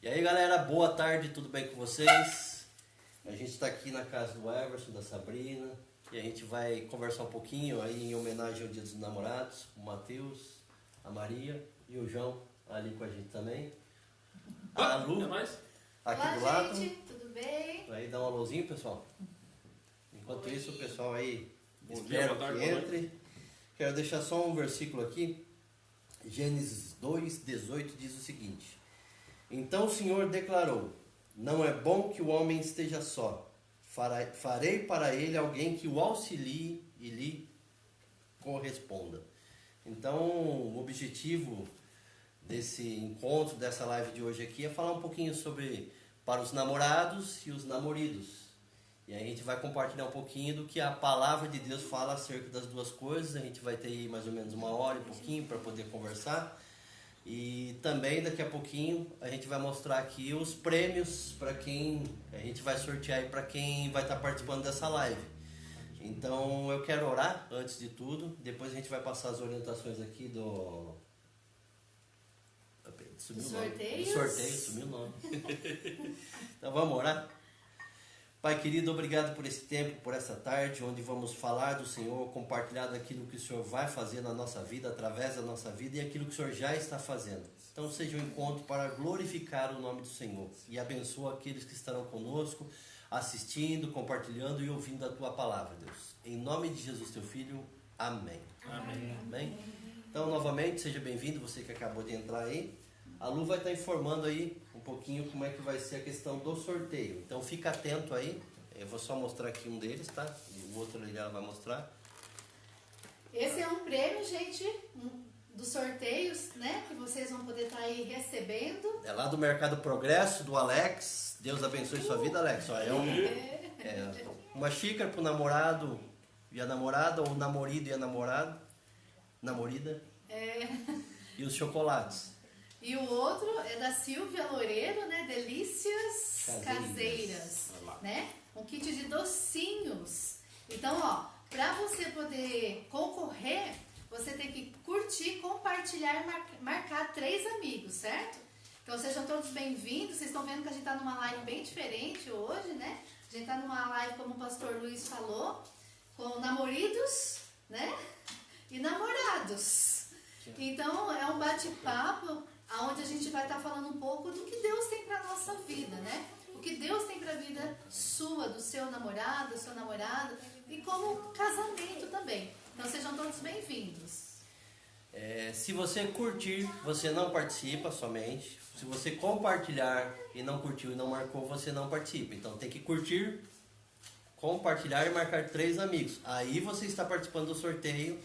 E aí galera, boa tarde, tudo bem com vocês? A gente está aqui na casa do Everson, da Sabrina, e a gente vai conversar um pouquinho aí em homenagem ao Dia dos Namorados, o Matheus, a Maria e o João ali com a gente também. A Lu, aqui olá, do lado. Gente, tudo bem? Aí dá um alôzinho, pessoal. Enquanto Oi. isso, o pessoal aí Bom espero dia, boa tarde, que boa entre. Quero deixar só um versículo aqui. Gênesis 2:18 diz o seguinte: Então o Senhor declarou: Não é bom que o homem esteja só. Farei para ele alguém que o auxilie e lhe corresponda. Então, o objetivo desse encontro, dessa live de hoje aqui é falar um pouquinho sobre para os namorados e os namoridos. E aí a gente vai compartilhar um pouquinho do que a palavra de Deus fala acerca das duas coisas. A gente vai ter aí mais ou menos 1 hora e pouquinho para poder conversar. E também daqui a pouquinho a gente vai mostrar aqui os prêmios para quem a gente vai sortear aí para quem vai estar participando dessa live. Então eu quero orar antes de tudo. Depois a gente vai passar as orientações aqui do sumiu o nome. Sorteios? Do sorteio, sumiu o nome. Então vamos orar? Pai querido, obrigado por esse tempo, por essa tarde, onde vamos falar do Senhor, compartilhar daquilo que o Senhor vai fazer na nossa vida, através da nossa vida e aquilo que o Senhor já está fazendo. Então seja um encontro para glorificar o nome do Senhor e abençoa aqueles que estarão conosco, assistindo, compartilhando e ouvindo a Tua palavra, Deus. Em nome de Jesus, Teu Filho, amém. Amém. Amém? Então, novamente, seja bem-vindo, você que acabou de entrar aí. A Lu vai estar informando aí um pouquinho como é que vai ser a questão do sorteio. Então fica atento aí. Eu vou só mostrar aqui um deles, tá? E o outro ali ela vai mostrar. Esse é um prêmio, gente, dos sorteios, né? Que vocês vão poder estar aí recebendo. É lá do Mercado Progresso, do Alex. Deus abençoe sua vida, Alex. Ó, uma xícara para o namorado e a namorada, ou o namorido e a namorada. Namorida. E os chocolates. E o outro é da Silvia Loureiro, né? Delícias Caseiras, né? Um kit de docinhos. Então, ó, para você poder concorrer, você tem que curtir, compartilhar e marcar 3 amigos, certo? Então sejam todos bem-vindos. Vocês estão vendo que a gente tá numa live bem diferente hoje, né? A gente tá numa live, como o pastor Luiz falou, com namoridos, né? E namorados. Então é um bate-papo onde a gente vai estar falando um pouco do que Deus tem para a nossa vida, né? O que Deus tem para a vida sua, do seu namorado, do seu namorado, e como casamento também. Então sejam todos bem-vindos. Se você curtir, você não participa somente. Se você compartilhar e não curtiu e não marcou, você não participa. Então tem que curtir, compartilhar e marcar 3 amigos. Aí você está participando do sorteio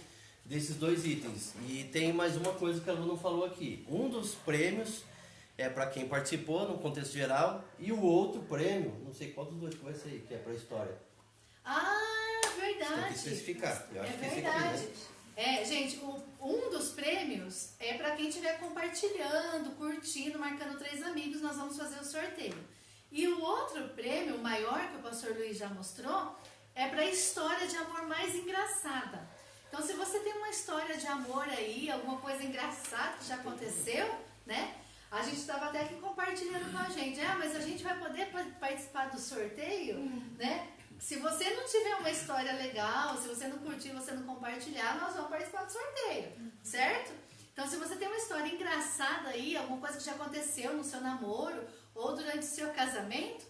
desses 2 itens. E tem mais uma coisa que a Lu não falou aqui. Um dos prêmios é para quem participou no contexto geral, e o outro prêmio, não sei qual dos dois que vai ser, que é para a história. Ah, verdade. Tem que especificar. Eu acho que esse verdade. aqui, né? Gente, um dos prêmios é para quem estiver compartilhando, curtindo, marcando 3 amigos, nós vamos fazer o sorteio. E o outro prêmio, o maior, que o pastor Luiz já mostrou, é para a história de amor mais engraçada. Então, se você tem uma história de amor aí, alguma coisa engraçada que já aconteceu, né? A gente estava até aqui compartilhando com a gente. Mas a gente vai poder participar do sorteio, né? Se você não tiver uma história legal, se você não curtir, você não compartilhar, nós vamos participar do sorteio, certo? Então, se você tem uma história engraçada aí, alguma coisa que já aconteceu no seu namoro ou durante o seu casamento,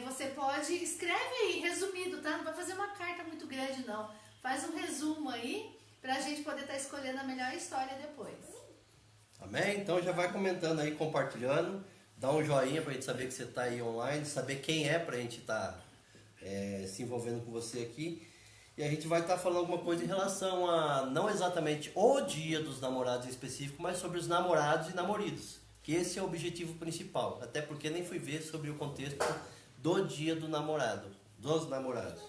você pode, escreve aí, resumido, tá? Não vai fazer uma carta muito grande, não. Faz um resumo aí, pra gente poder estar escolhendo a melhor história depois. Amém? Então já vai comentando aí, compartilhando. Dá um joinha pra gente saber que você está aí online, saber quem é pra gente estar se envolvendo com você aqui. E a gente vai estar falando alguma coisa em relação a, não exatamente o dia dos namorados em específico, mas sobre os namorados e namoridos. Que esse é o objetivo principal. Até porque nem fui ver sobre o contexto do dia do namorado, dos namorados.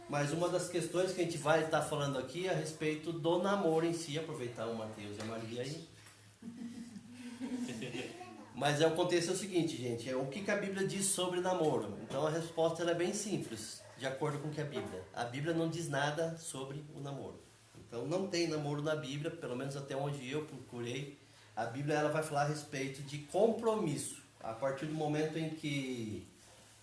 Mas uma das questões que a gente vai estar falando aqui é a respeito do namoro em si. Aproveitar o Matheus e a Maria aí. Mas o contexto é o seguinte, gente. O que a Bíblia diz sobre namoro? Então a resposta é bem simples, de acordo com o que a Bíblia não diz nada sobre o namoro. Então não tem namoro na Bíblia, pelo menos até onde eu procurei A Bíblia ela vai falar a respeito de compromisso. A partir do momento em que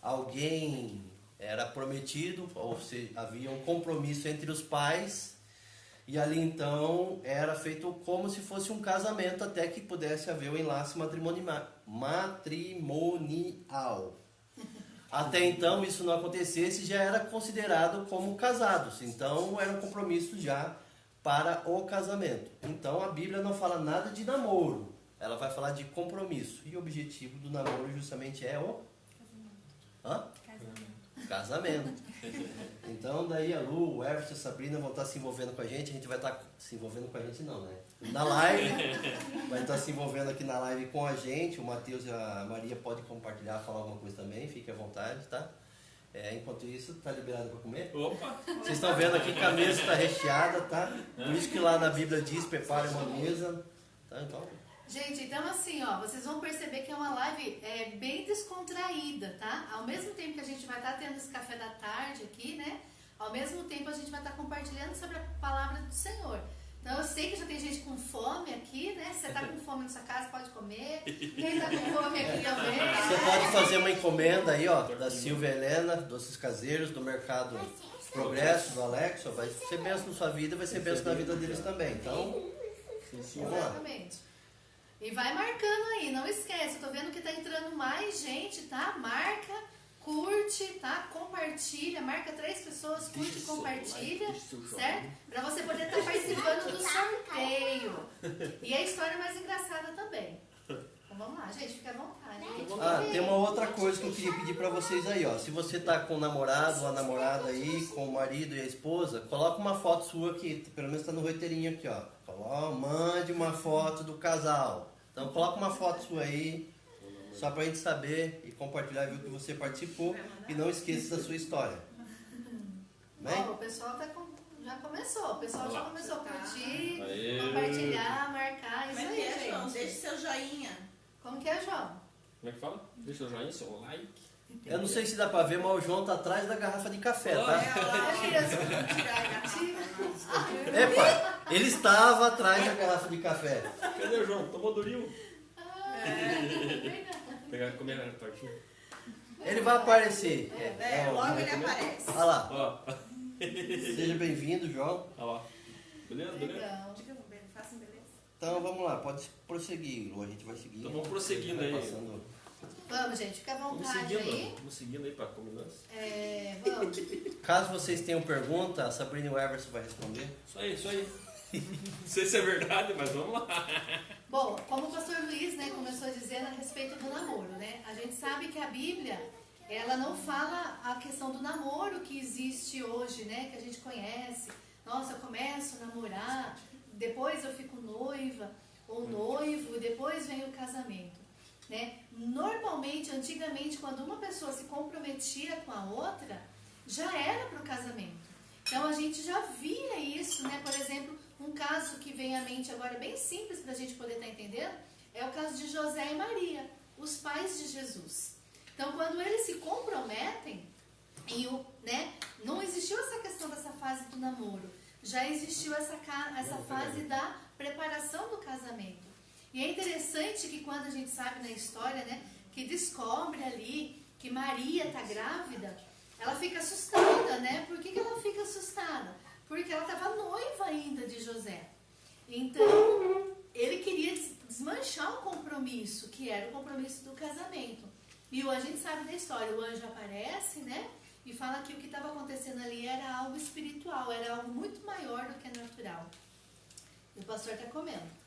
alguém era prometido, ou seja, havia um compromisso entre os pais, e ali então era feito como se fosse um casamento até que pudesse haver o enlace matrimonial. Até então isso não acontecesse, já era considerado como casados, então era um compromisso já para o casamento. Então a Bíblia não fala nada de namoro, ela vai falar de compromisso. E o objetivo do namoro justamente é o casamento. Então daí a Lu, o Everton e a Sabrina vão estar se envolvendo com a gente vai estar se envolvendo com a gente não, né? Na live, vai estar se envolvendo aqui na live com a gente. O Matheus e a Maria podem compartilhar, falar alguma coisa também, fique à vontade, tá? Enquanto isso, tá liberado para comer? Opa! Vocês estão vendo aqui que a mesa está recheada, tá? Por isso que lá na Bíblia diz, prepare uma mesa, tá? Então... Gente, então assim, ó, vocês vão perceber que é uma live bem descontraída, tá? Ao mesmo tempo que a gente vai estar tendo esse café da tarde aqui, né? Ao mesmo tempo a gente vai estar compartilhando sobre a palavra do Senhor. Então eu sei que já tem gente com fome aqui, né? Se você está com fome na sua casa, pode comer. Quem está com fome aqui também. Você pode fazer uma encomenda aí, ó, da Silvia Helena, doces caseiros, do Mercado Progresso, do Alex, ó, vai ser bênção na sua vida, vai ser bênção na vida deles também. Então, vamos lá. Exatamente. E vai marcando aí, não esquece. Eu tô vendo que tá entrando mais gente, tá? Marca, curte, tá? Compartilha, marca 3 pessoas, curte e compartilha, certo? Pra você poder estar participando do sorteio. E a história mais engraçada também. Então vamos lá, gente, fica à vontade. Tem uma outra coisa que eu queria pedir pra vocês aí, ó. Se você tá com o namorado ou a namorada aí, com o marido e a esposa, coloca uma foto sua aqui, pelo menos tá no roteirinho aqui, ó. Mande uma foto do casal. Então coloca uma foto sua aí, só pra gente saber e compartilhar, viu, que você participou. E não esqueça da sua história. Bem? O pessoal já começou. O pessoal já começou a curtir, compartilhar, marcar. Isso aí, gente. João? Deixe seu joinha. Como que é, João? Como é que fala? Deixa o joinha, seu like. Eu não sei se dá pra ver, mas o João tá atrás da garrafa de café, tá? Epa, ele estava atrás da garrafa de café. Cadê o João? Tomou durinho? Pegar, comer a tortinha. Ele vai aparecer. Logo ele aparece. Olha lá. Ó. Seja bem-vindo, João. Olha lá. Beleza? Legal. Façam beleza. Então vamos lá, pode prosseguir, Lu, a gente vai seguir. Então vamos prosseguindo aí. Vamos, gente, fica à vontade aí. Vamos seguindo aí para combinância. Vamos. Caso vocês tenham pergunta, a Sabrina e o Everson vai responder. Isso aí. Não sei se é verdade, mas vamos lá. Bom, como o pastor Luiz, né, começou dizendo a respeito do namoro, né? A gente sabe que a Bíblia, ela não fala a questão do namoro que existe hoje, né? Que a gente conhece. Nossa, eu começo a namorar, depois eu fico noiva ou noivo, e depois vem o casamento. Né? Normalmente, antigamente, quando uma pessoa se comprometia com a outra, já era para o casamento. Então a gente já via isso, né? Por exemplo, um caso que vem à mente agora, bem simples para a gente poder estar entendendo, é o caso de José e Maria, os pais de Jesus. Então quando eles se comprometem, não existiu essa questão dessa fase do namoro, já existiu essa fase da preparação do casamento. E é interessante que quando a gente sabe na história, né, que descobre ali que Maria está grávida, ela fica assustada, né? Por que ela fica assustada? Porque ela estava noiva ainda de José. Então, ele queria desmanchar o compromisso, que era o compromisso do casamento. E a gente sabe da história, o anjo aparece, né? E fala que o que estava acontecendo ali era algo espiritual, era algo muito maior do que natural. E o pastor está comendo.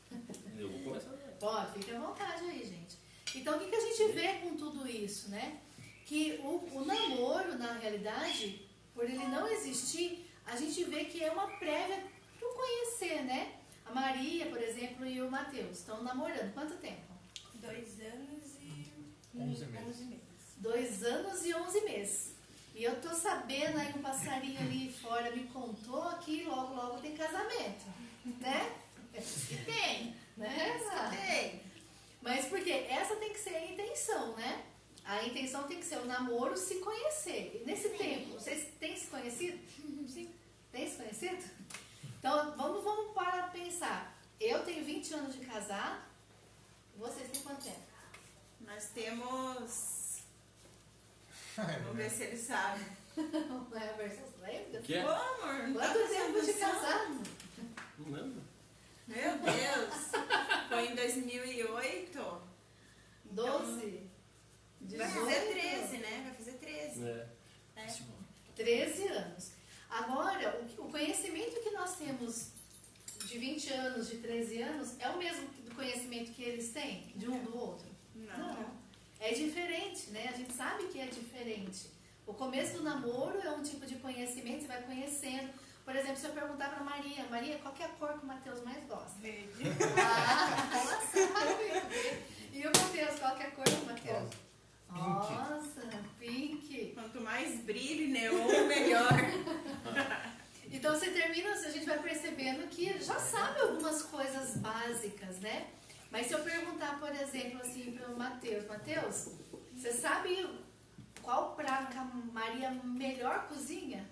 Eu vou começar. Pode, fique à vontade aí, gente. Então, o que a gente vê com tudo isso, né? Que o namoro, na realidade, por ele não existir, a gente vê que é uma prévia para conhecer, né? A Maria, por exemplo, e o Matheus estão namorando. Quanto tempo? 2 anos e 11 meses. 2 anos e 11 meses. E eu tô sabendo aí, um passarinho ali fora me contou que logo, logo tem casamento, né? Que tem, né? tem. Mas porque essa tem que ser a intenção, né? A intenção tem que ser o namoro, se conhecer. E nesse tempo, vocês têm se conhecido? Sim. Tem se conhecido? Então, vamos para pensar. Eu tenho 20 anos de casado, Vocês têm quanto tempo? Nós temos... Vamos ver se ele sabe. Não é a versão, você lembra? O que é? Ô, amor, não tá Quanto tempo prestando de atenção? casado? Não lembro. Meu Deus. Foi em 2008. 12? Vai fazer 13, né? Vai fazer 13. É. É. 13 anos. Agora, o conhecimento que nós temos de 20 anos, de 13 anos, é o mesmo do conhecimento que eles têm, de um do outro? Não. É diferente, né? A gente sabe que é diferente. O começo do namoro é um tipo de conhecimento, você vai conhecendo. Por exemplo, se eu perguntar pra Maria, qual que é a cor que o Matheus mais gosta? Verde. Ela sabe. E o Matheus, qual que é a cor do Matheus? Nossa, pink. Quanto mais brilho, neon, melhor. Então você termina, a gente vai percebendo que já sabe algumas coisas básicas, né? Mas se eu perguntar, por exemplo, assim, para o Matheus, você sabe qual prato que a Maria melhor cozinha?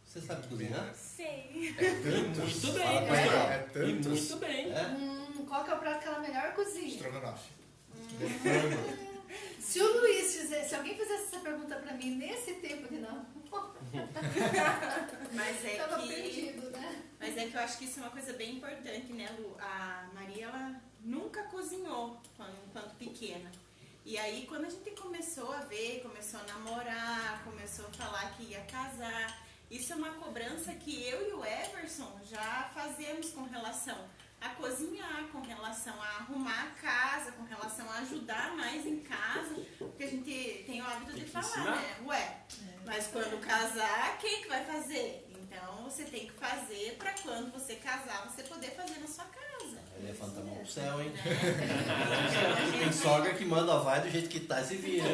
Você sabe cozinhar? Sei. Muito bem, Fala pra ele, ó. É E tantos. muito bem. É? Qual que é o prato que ela melhor cozinha? Estrogonofe. De frango. Se o Luiz se alguém fizesse essa pergunta para mim nesse tempo de namoro, Mas é tava que... perdido, né? Mas é que eu acho que isso é uma coisa bem importante, né, Lu? A Maria, ela nunca cozinhou enquanto pequena. E aí, quando a gente começou a ver, começou a namorar, começou a falar que ia casar, isso é uma cobrança que eu e o Everson já fazemos com relação a cozinhar, com relação a arrumar a casa, com relação a ajudar mais em casa, porque a gente tem o hábito de Tem que falar, ensinar. né? Ué, mas quando casar, quem que vai fazer? Então, você tem que fazer para quando você casar, você poder fazer na sua casa. Levanta a mão pro céu, hein? Né? Tem sogra que manda, ó, vai do jeito que tá e se vira.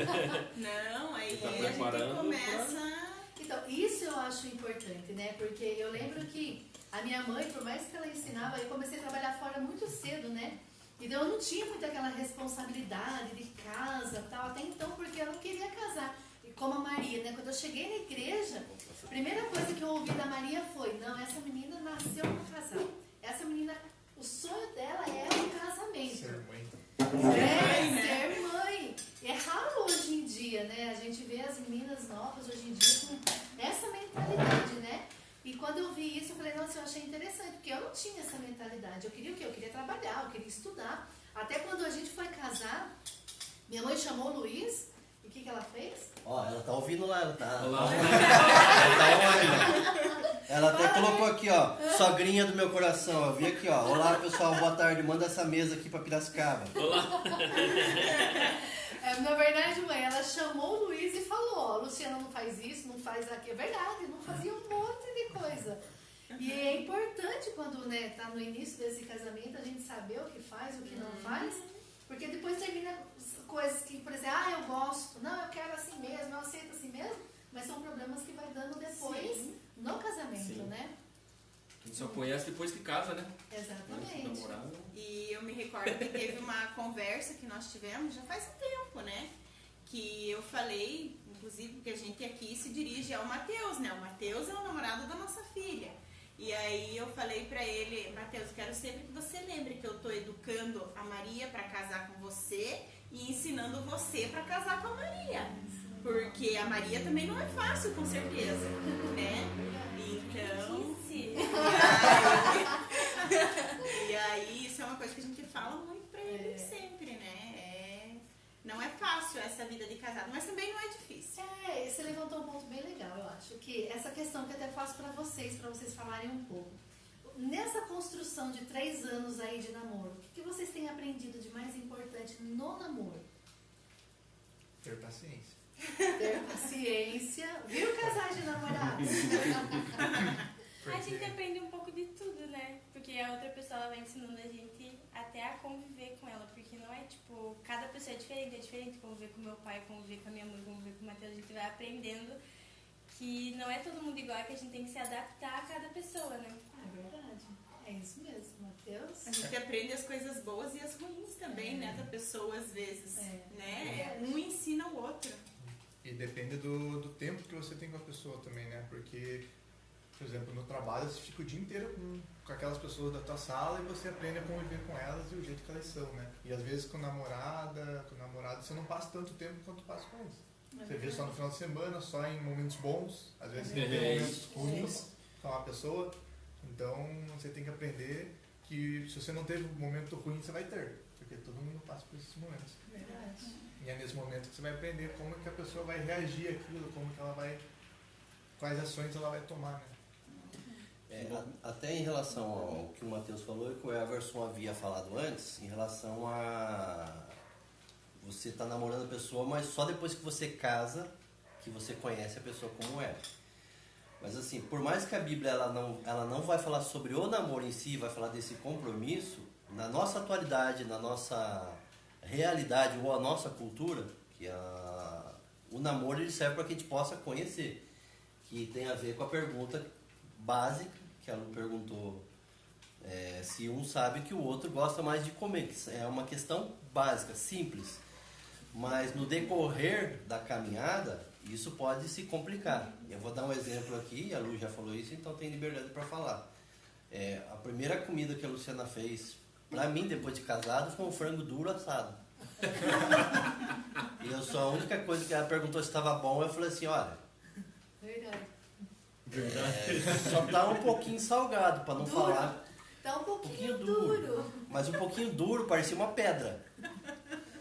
Não, aí Tá a gente preparando começa... Então, isso eu acho importante, né? Porque eu lembro que a minha mãe, por mais que ela ensinava, eu comecei a trabalhar fora muito cedo, né? Então eu não tinha muito aquela responsabilidade de casa e tal, até então, porque eu não queria casar. E como a Maria, né? Quando eu cheguei na igreja, a primeira coisa que eu ouvi da Maria foi: não, essa menina nasceu para casar. Essa menina, o sonho dela é o casamento. Ser mãe. Ser mãe. É raro hoje em dia, né? A gente vê as meninas novas hoje em dia com essa mentalidade, né? E quando eu vi isso, eu falei, nossa, eu achei interessante, porque eu não tinha essa mentalidade. Eu queria o quê? Eu queria trabalhar, eu queria estudar. Até quando a gente foi casar, minha mãe chamou o Luiz, e o que ela fez? Ó, ela tá ouvindo lá, ela tá. Olá. Ela tá ouvindo. Ela até colocou aqui, ó, sogrinha do meu coração. Eu vi aqui, ó. Olá, pessoal, boa tarde. Manda essa mesa aqui pra Piracicaba. Olá. Na verdade, mãe, ela chamou o Luiz e falou, ó, Luciana não faz isso, não faz aquilo. É verdade, não fazia um monte de coisa. E é importante quando, né, tá no início desse casamento, a gente saber o que faz, o que não faz. Porque depois termina coisas que, por exemplo, eu gosto, não, eu quero assim mesmo, eu aceito assim mesmo. Mas são problemas que vai dando depois no casamento, Sim. né? A gente só conhece depois que casa, né? Exatamente. Namorado. E eu me recordo que teve uma conversa que nós tivemos já faz um tempo, né? Que eu falei, inclusive, que a gente aqui se dirige ao Matheus, né? O Matheus é o namorado da nossa filha. E aí eu falei pra ele, Matheus, quero sempre que você lembre que eu tô educando a Maria pra casar com você e ensinando você pra casar com a Maria. Porque a Maria também não é fácil, com certeza, né? Então... E aí, isso é uma coisa que a gente fala muito pra ele sempre, né? Não é fácil essa vida de casado, mas também não é difícil. Você levantou um ponto bem legal, eu acho. Que essa questão que eu até faço pra vocês falarem um pouco. Nessa construção de 3 anos aí de namoro, o que vocês têm aprendido de mais importante no namoro? Ter paciência. Ter paciência. Viu, casais de namorados? A gente aprende um pouco de tudo, né? Porque a outra pessoa ela vai ensinando a gente até a conviver com ela. Porque não é tipo, cada pessoa é diferente conviver com meu pai, conviver com a minha mãe, conviver com o Matheus. A gente vai aprendendo que não é todo mundo igual, que a gente tem que se adaptar a cada pessoa, né? É verdade. É isso mesmo, Matheus. A gente aprende as coisas boas e as ruins também, né? Da pessoa, às vezes, né? Um ensina o outro. E depende do tempo que você tem com a pessoa também, né? Porque por exemplo, no trabalho você fica o dia inteiro com aquelas pessoas da tua sala e você aprende a conviver com elas e o jeito que elas são, né? E às vezes com namorada, com namorado, você não passa tanto tempo quanto passa com eles. Você vê só no final de semana, só em momentos bons, às vezes tem momentos ruins com uma pessoa. Então você tem que aprender que se você não teve um momento ruim, você vai ter. Porque todo mundo passa por esses momentos. Verdade. E é nesse momento que você vai aprender como que a pessoa vai reagir àquilo, como que ela vai, quais ações ela vai tomar, né? Até em relação ao que o Matheus falou e que o Everson havia falado antes, em relação a você tá namorando a pessoa, mas só depois que você casa que você conhece a pessoa como é. Mas assim, por mais que a Bíblia ela não vai falar sobre o namoro em si, vai falar desse compromisso, na nossa atualidade, na nossa realidade ou a nossa cultura, que o namoro ele serve para que a gente possa conhecer, que tem a ver com a pergunta básica que a Lu perguntou, se um sabe que o outro gosta mais de comer, que é uma questão básica, simples, mas no decorrer da caminhada isso pode se complicar. Eu vou dar um exemplo aqui, a Lu já falou isso, então tem liberdade para falar. A primeira comida que a Luciana fez para mim depois de casado foi um frango duro assado. E eu só a única coisa que ela perguntou se estava bom, eu falei assim, olha, só tá um pouquinho salgado, para não Duro. falar. Tá um pouquinho duro. Mas um pouquinho duro, parecia uma pedra.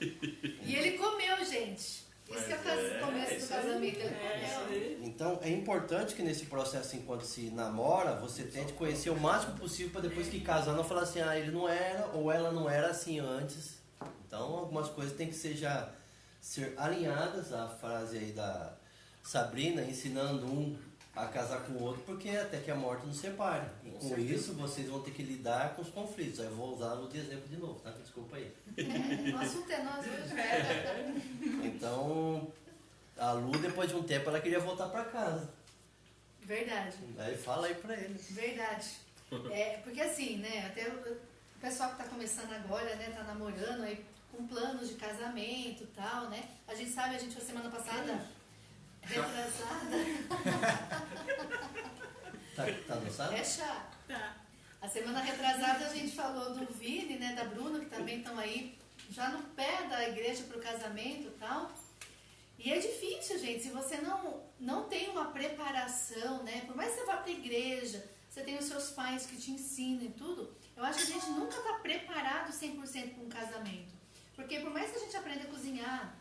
E ele comeu, gente. Isso que é o começo do casamento. Ele comeu. Então é importante que nesse processo, enquanto se namora, você tente conhecer o máximo possível para depois que casar não falar assim, ele não era ou ela não era assim antes. Então algumas coisas têm que ser alinhadas, a frase aí da Sabrina, ensinando um a casar com o outro, porque até que a morte nos separe. E com isso vocês vão ter que lidar com os conflitos. Aí eu vou usar o de exemplo de novo, tá? Desculpa aí. O assunto é nós hoje. Então, a Lu, depois de um tempo, ela queria voltar para casa. Verdade. Aí fala aí pra ele. Verdade. Porque assim, né, até o pessoal que tá começando agora, né, tá namorando aí com planos de casamento e tal, né? A gente sabe, a gente foi semana passada retrasada. Tá adoçado? É chato. Tá. A semana retrasada a gente falou do Vini, né, da Bruna, que também estão aí já no pé da igreja pro casamento e tal. E é difícil, gente, se você não tem uma preparação, né? Por mais que você vá pra igreja, você tem os seus pais que te ensinam e tudo, eu acho que a gente nunca tá preparado 100% para um casamento. Porque por mais que a gente aprenda a cozinhar,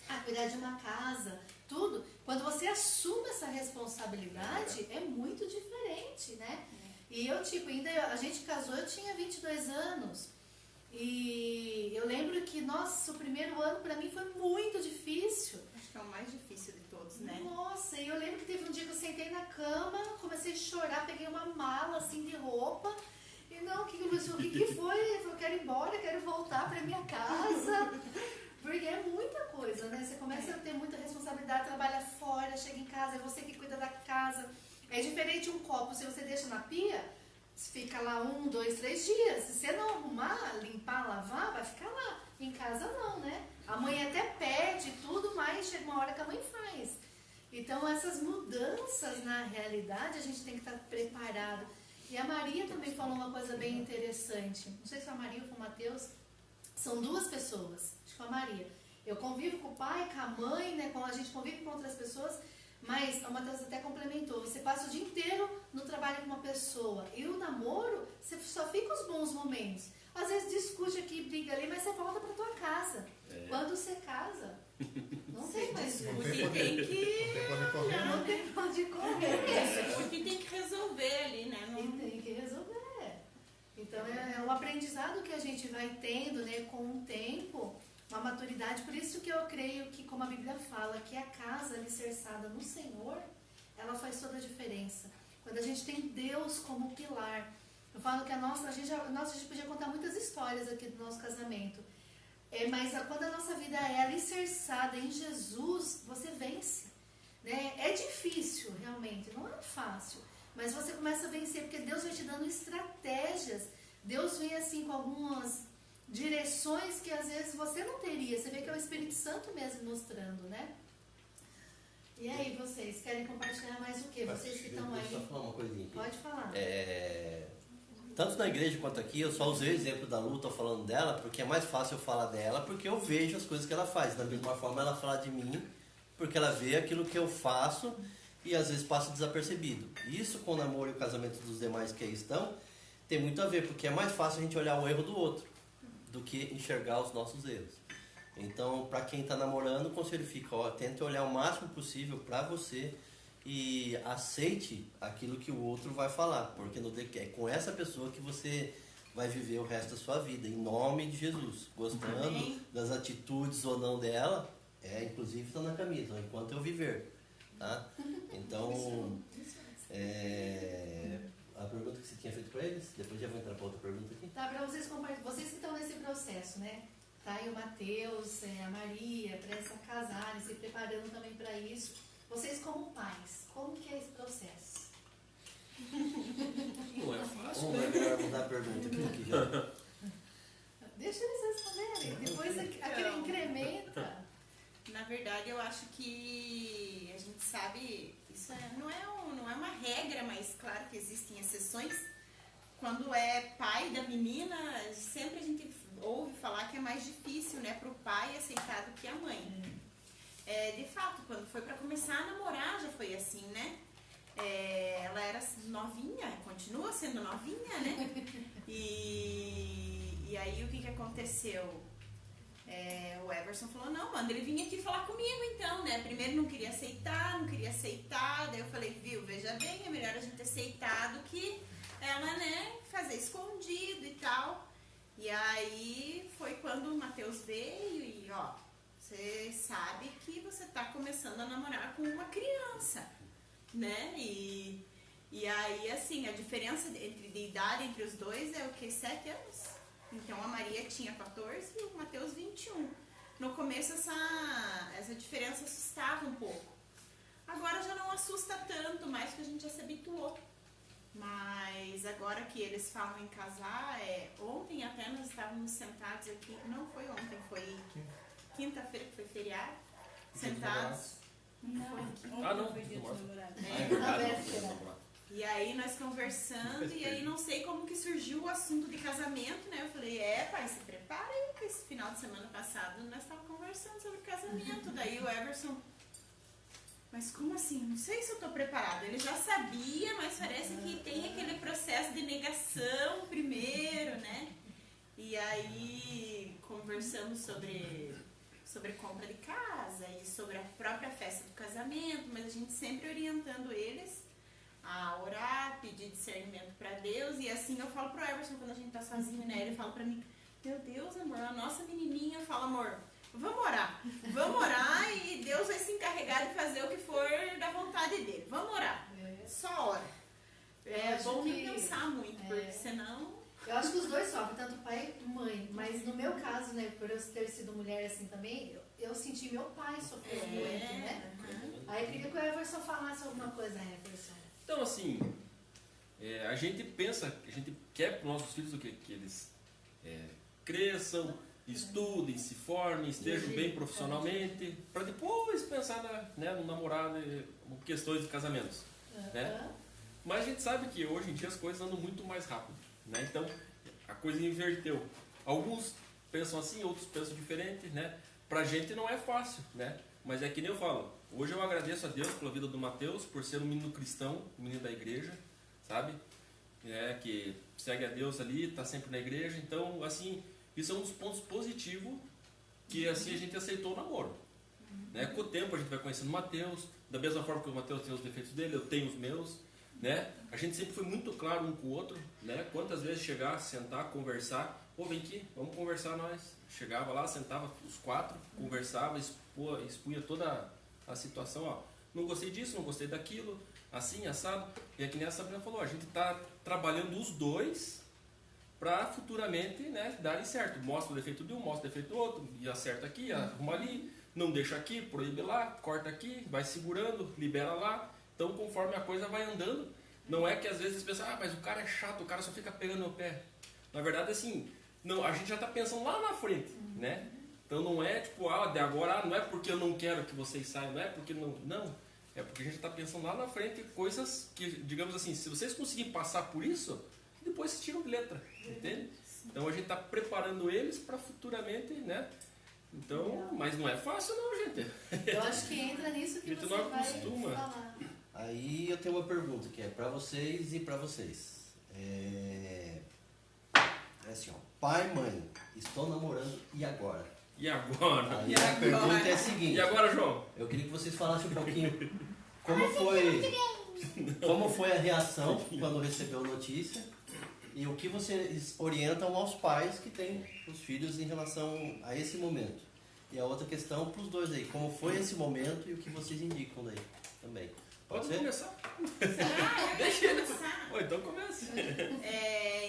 a cuidar de uma casa, tudo, quando você assume essa responsabilidade, é muito diferente, né? E eu, ainda a gente casou, eu tinha 22 anos. E eu lembro que, nossa, o primeiro ano pra mim foi muito difícil. Acho que é o mais difícil de todos, né? Nossa, e eu lembro que teve um dia que eu sentei na cama, comecei a chorar, peguei uma mala assim de roupa. E não, o que foi? Ele falou, quero ir embora, quero voltar pra minha casa. Porque é muita coisa, né? Você começa a ter muita responsabilidade, trabalha fora, chega em casa, é você que cuida da casa. É diferente um copo, se você deixa na pia, fica lá 1, 2, 3 dias. Se você não arrumar, limpar, lavar, vai ficar lá. Em casa não, né? A mãe até pede tudo, mas chega uma hora que a mãe faz. Então essas mudanças na realidade a gente tem que estar preparado. E a Maria também falou uma coisa bem interessante. Não sei se foi a Maria ou foi o Matheus. São duas pessoas. Acho que foi a Maria. Eu convivo com o pai, com a mãe, né? A gente convive com outras pessoas. Mas o Matheus até complementou. Você passa o dia inteiro no trabalho com uma pessoa. E o namoro, você só fica os bons momentos. Às vezes discute aqui, briga ali, mas você volta pra tua casa. Quando você casa, não tem mais Discute, tem tem que... Não tem pra onde correr. Discute tem que resolver ali, né? E tem que resolver. Então é um aprendizado que a gente vai tendo, né, com o tempo, uma maturidade. Por isso que eu creio que, como a Bíblia fala, que a casa alicerçada no Senhor, ela faz toda a diferença. Quando a gente tem Deus como pilar. Eu falo que a gente podia contar muitas histórias aqui do nosso casamento. Mas quando a nossa vida é alicerçada em Jesus, você vence. Né? É difícil, realmente, não é fácil. Mas você começa a vencer, porque Deus vai te dando estratégias. Deus vem assim com algumas direções que às vezes você não teria. Você vê que é o Espírito Santo mesmo mostrando, né? E aí, vocês querem compartilhar mais o quê? Vocês que estão Deixa eu aí. só falar uma coisinha aqui. Pode falar. Tanto na igreja quanto aqui, eu só usei o exemplo da Lu, tô falando dela, porque é mais fácil eu falar dela, porque eu vejo as coisas que ela faz. Da mesma forma, ela fala de mim, porque ela vê aquilo que eu faço e às vezes passa desapercebido. Isso com o namoro e o casamento dos demais que aí estão, tem muito a ver, porque é mais fácil a gente olhar o erro do outro do que enxergar os nossos erros. Então, para quem está namorando, o conselho fica, tente olhar o máximo possível para você e aceite aquilo que o outro vai falar, porque é com essa pessoa que você vai viver o resto da sua vida, em nome de Jesus, gostando Amém. das atitudes ou não dela, inclusive está na camisa, enquanto eu viver, tá? Então, a pergunta que você tinha feito para eles, depois já vou entrar para outra pergunta aqui. Tá, para vocês compartilhar, vocês que estão nesse processo, né? Tá aí o Matheus, a Maria, prestes a casarem, se preparando também para isso. Vocês como pais, como que é esse processo? Não é fácil. Vamos melhor mudar a pergunta aqui já. Deixa eles responderem, depois aquele incrementa. Na verdade, eu acho que a gente sabe, isso não é uma regra, mas claro que existem exceções. Quando é pai da menina, sempre a gente ouve falar que é mais difícil, né, para o pai aceitar do que a mãe. De fato, quando foi para começar a namorar já foi assim, né? Ela era novinha, continua sendo novinha, né? E aí o que aconteceu? O Everson falou, não, manda ele vir aqui falar comigo então, né? Primeiro não queria aceitar, daí eu falei, viu, veja bem, é melhor a gente aceitar do que ela, né, fazer escondido e tal. E aí foi quando o Matheus veio e, você sabe que você tá começando a namorar com uma criança, né? E aí, assim, a diferença de idade entre os dois é o que? 7 anos? Então a Maria tinha 14 e o Matheus 21. No começo essa diferença assustava um pouco. Agora já não assusta tanto, mais que a gente já se habituou. Mas agora que eles falam em casar, ontem até nós estávamos sentados aqui, não foi ontem, foi quinta-feira que foi feriado, sentados. Não. Foi dia dos namorados. É verdade. E aí nós conversando, e aí não sei como que surgiu o assunto de casamento, né? Eu falei, pai, se prepara aí, que esse final de semana passado nós estávamos conversando sobre casamento. Daí o Everson, mas como assim? Não sei se eu tô preparada. Ele já sabia, mas parece que tem aquele processo de negação primeiro, né? E aí conversamos sobre compra de casa e sobre a própria festa do casamento, mas a gente sempre orientando eles a orar, pedir discernimento pra Deus. E assim eu falo pro Everson quando a gente tá sozinho, né? Ele fala pra mim, meu Deus, amor, a nossa menininha fala, amor, vamos orar e Deus vai se encarregar de fazer o que for da vontade dele. Vamos orar. Só ora. É bom não pensar muito, porque senão... Eu acho que os dois sofrem, tanto pai e mãe. Mas no meu caso, né, por eu ter sido mulher assim também, eu senti meu pai sofrer muito, né? Aí eu queria que o Everson falasse alguma coisa, Everson. Então, assim, a gente pensa, a gente quer para os nossos filhos o quê? Que eles cresçam, estudem, se formem, estejam bem profissionalmente, para depois pensar no namorado, em questões de casamentos, né? Mas a gente sabe que hoje em dia as coisas andam muito mais rápido, né? Então a coisa inverteu. Alguns pensam assim, outros pensam diferente, né? Pra gente não é fácil, né? Mas é que nem eu falo, hoje eu agradeço a Deus pela vida do Matheus, por ser um menino cristão, um menino da igreja, sabe? Que segue a Deus ali, tá sempre na igreja. Então, assim, isso é um dos pontos positivos que assim a gente aceitou o namoro. Né? Com o tempo a gente vai conhecendo o Matheus, da mesma forma que o Matheus tem os defeitos dele, eu tenho os meus, né? A gente sempre foi muito claro um com o outro, né? Quantas vezes chegar, sentar, conversar, vem aqui, vamos conversar nós. Chegava lá, sentava os 4, conversava, expunha toda a situação, não gostei disso, não gostei daquilo, assim, assado. E é que nem a Sabrina falou, a gente está trabalhando os dois para futuramente, né, darem certo. Mostra o defeito de um, mostra o defeito do outro, e acerta aqui, arruma ali, não deixa aqui, proíbe lá, corta aqui, vai segurando, libera lá. Então, conforme a coisa vai andando, não é que às vezes pensa, mas o cara é chato, o cara só fica pegando no pé. Na verdade, assim, não, a gente já está pensando lá na frente, né? Então não é tipo, de agora, não é porque eu não quero que vocês saiam, não é porque não. Não. É porque a gente está pensando lá na frente coisas que, digamos assim, se vocês conseguirem passar por isso, depois se tiram de letra, entende? Então a gente está preparando eles para futuramente, né? Então, mas não é fácil não, gente. Eu acho que entra nisso que A gente você não vai acostuma. falar. Aí eu tenho uma pergunta que é para vocês e para vocês. É assim, ó, pai, mãe, estou namorando e agora? E agora? Aí E a agora? pergunta é a seguinte. E agora, João? Eu queria que vocês falassem um pouquinho como foi a reação quando recebeu a notícia e o que vocês orientam aos pais que têm os filhos em relação a esse momento. E a outra questão para os dois aí, como foi esse momento e o que vocês indicam daí também. Pode ser? Começar? Deixa eu começar. Oi, então comece.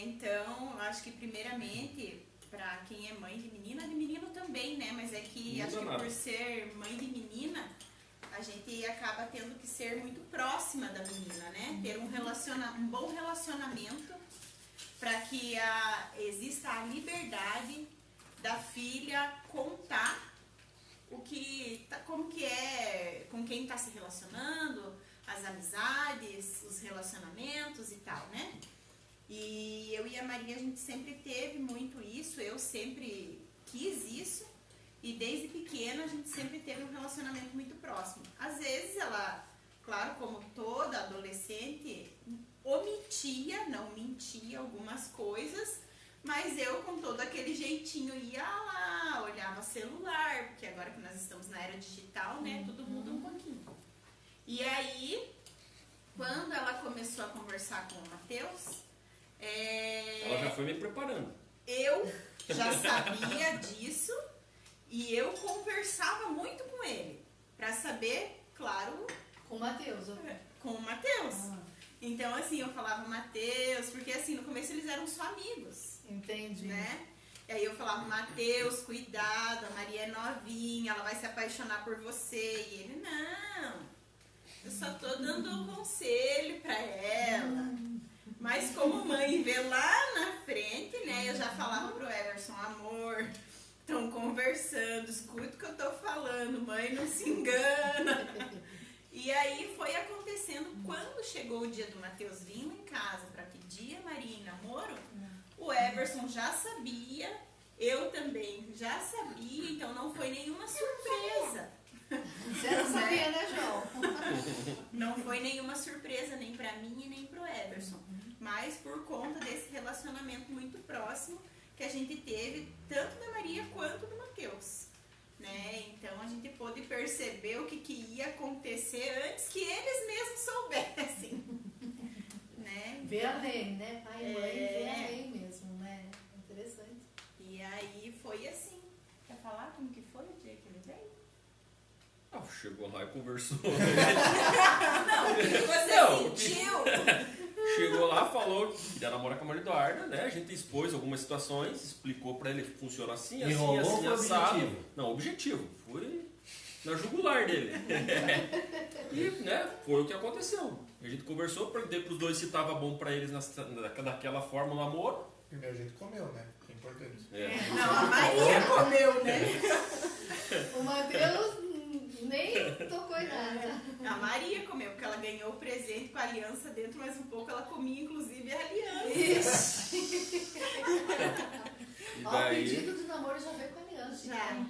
Então, acho que primeiramente, para quem é mãe de menino também, né? Mas é que Não acho dá que nada. por ser mãe de menina, a gente acaba tendo que ser muito próxima da menina, né? Ter um bom relacionamento para que exista a liberdade da filha contar como que é, com quem está se relacionando, as amizades, os relacionamentos e tal, né? E eu e a Maria, a gente sempre teve muito isso, eu sempre quis isso, e desde pequena a gente sempre teve um relacionamento muito próximo. Às vezes ela, claro, como toda adolescente, não mentia algumas coisas, mas eu, com todo aquele jeitinho, ia lá, olhava celular, porque agora que nós estamos na era digital, né, tudo muda um pouquinho. E aí, quando ela começou a conversar com o Matheus, Ela já foi me preparando. eu já sabia disso e eu conversava muito com ele, pra saber, claro, Com o Matheus. com o Matheus. Então, assim, eu falava Matheus, porque assim, no começo eles eram só amigos. Entendi. Né? E aí eu falava, Matheus, cuidado, a Maria é novinha, ela vai se apaixonar por você. E ele, não, eu só tô dando um conselho pra ela. Mas como mãe vê lá na frente, né, eu já falava pro Everson, amor, estão conversando, escuta o que eu tô falando, mãe, não se engana. E aí foi acontecendo, quando chegou o dia do Matheus vindo em casa pra pedir a Maria em namoro, o Everson já sabia, eu também já sabia, então não foi nenhuma surpresa. Você não sabia, né, João? Não foi nenhuma surpresa nem pra mim e nem pro Everson. Mas por conta desse relacionamento muito próximo que a gente teve, tanto da Maria quanto do Matheus. Né? Então a gente pôde perceber o que ia acontecer antes que eles mesmos soubessem. Né? Vê além, né? Pai e mãe vê além mesmo, né? Interessante. E aí foi assim. Quer falar como que foi o dia que ele veio? Ah, chegou lá e conversou. Não, o que você Não, sentiu? Chegou lá, falou que queria namorar com a Maria Eduarda, né? A gente expôs algumas situações, explicou pra ele que funciona assim, assim, Enrolou assim, ou assado. objetivo? Não, objetivo. Foi na jugular dele. E, né, foi o que aconteceu. A gente conversou, perguntei pros dois se tava bom pra eles daquela forma o namoro. Primeiro a gente comeu, né? Que é importante. Não, a Maria comeu, né? O Matheus nem tocou em nada. A Maria comeu, porque ela ganhou o presente com a aliança dentro, mas um pouco ela comia, inclusive, a aliança. Isso. E Ó, o daí, pedido de namoro já veio com a aliança. Já. Né?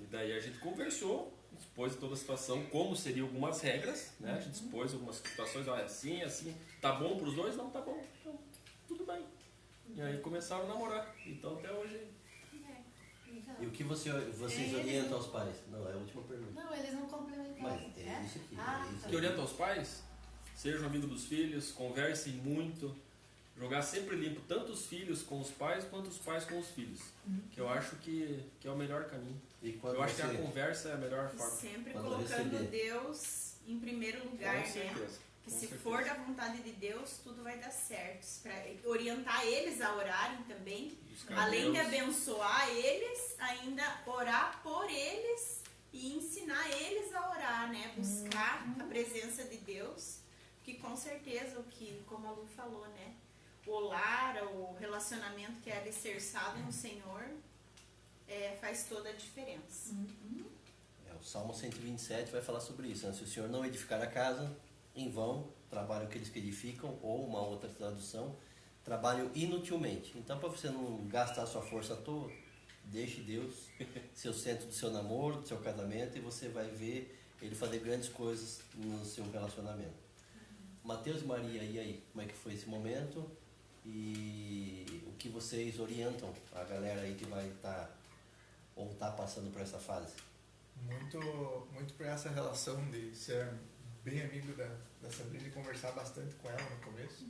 e daí a gente conversou, expôs toda a situação, como seriam algumas regras, né? A gente expôs algumas situações, olha, assim, assim, tá bom pros dois? Não, tá bom, então, tudo bem. E aí começaram a namorar, então até hoje... E o que vocês orientam aos pais? Não, é a última pergunta. Não, eles não complementaram. Mas é isso aqui. Ah, é isso tá. Que orienta aos pais, sejam amigos dos filhos, conversem muito, jogar sempre limpo, tanto os filhos com os pais, quanto os pais com os filhos. Que eu acho que é o melhor caminho. E quando Eu acho que você- a conversa é a melhor E forma. sempre Quando colocando receber. Deus em primeiro lugar, Com né? certeza. Que com se certeza. for da vontade de Deus, tudo vai dar certo. Para orientar eles a orarem também. Buscar Além de Deus. abençoar eles, ainda orar por eles e ensinar eles a orar, né? Buscar a presença de Deus. Que com certeza, o que, como a Lu falou, né? O lar, o relacionamento que é alicerçado no Senhor, faz toda a diferença. É, o Salmo 127 vai falar sobre isso, né? Se o Senhor não edificar a casa, em vão trabalham aqueles que edificam, ou uma outra tradução, trabalham inutilmente. Então, para você não gastar sua força à toa, deixe Deus ser o centro do seu namoro, do seu casamento, e você vai ver Ele fazer grandes coisas no seu relacionamento. Mateus e Maria, e aí? Como é que foi esse momento? E o que vocês orientam a galera aí que vai estar ou está passando por essa fase? Muito por essa relação de ser bem amigo da Sabrina e conversar bastante com ela no começo,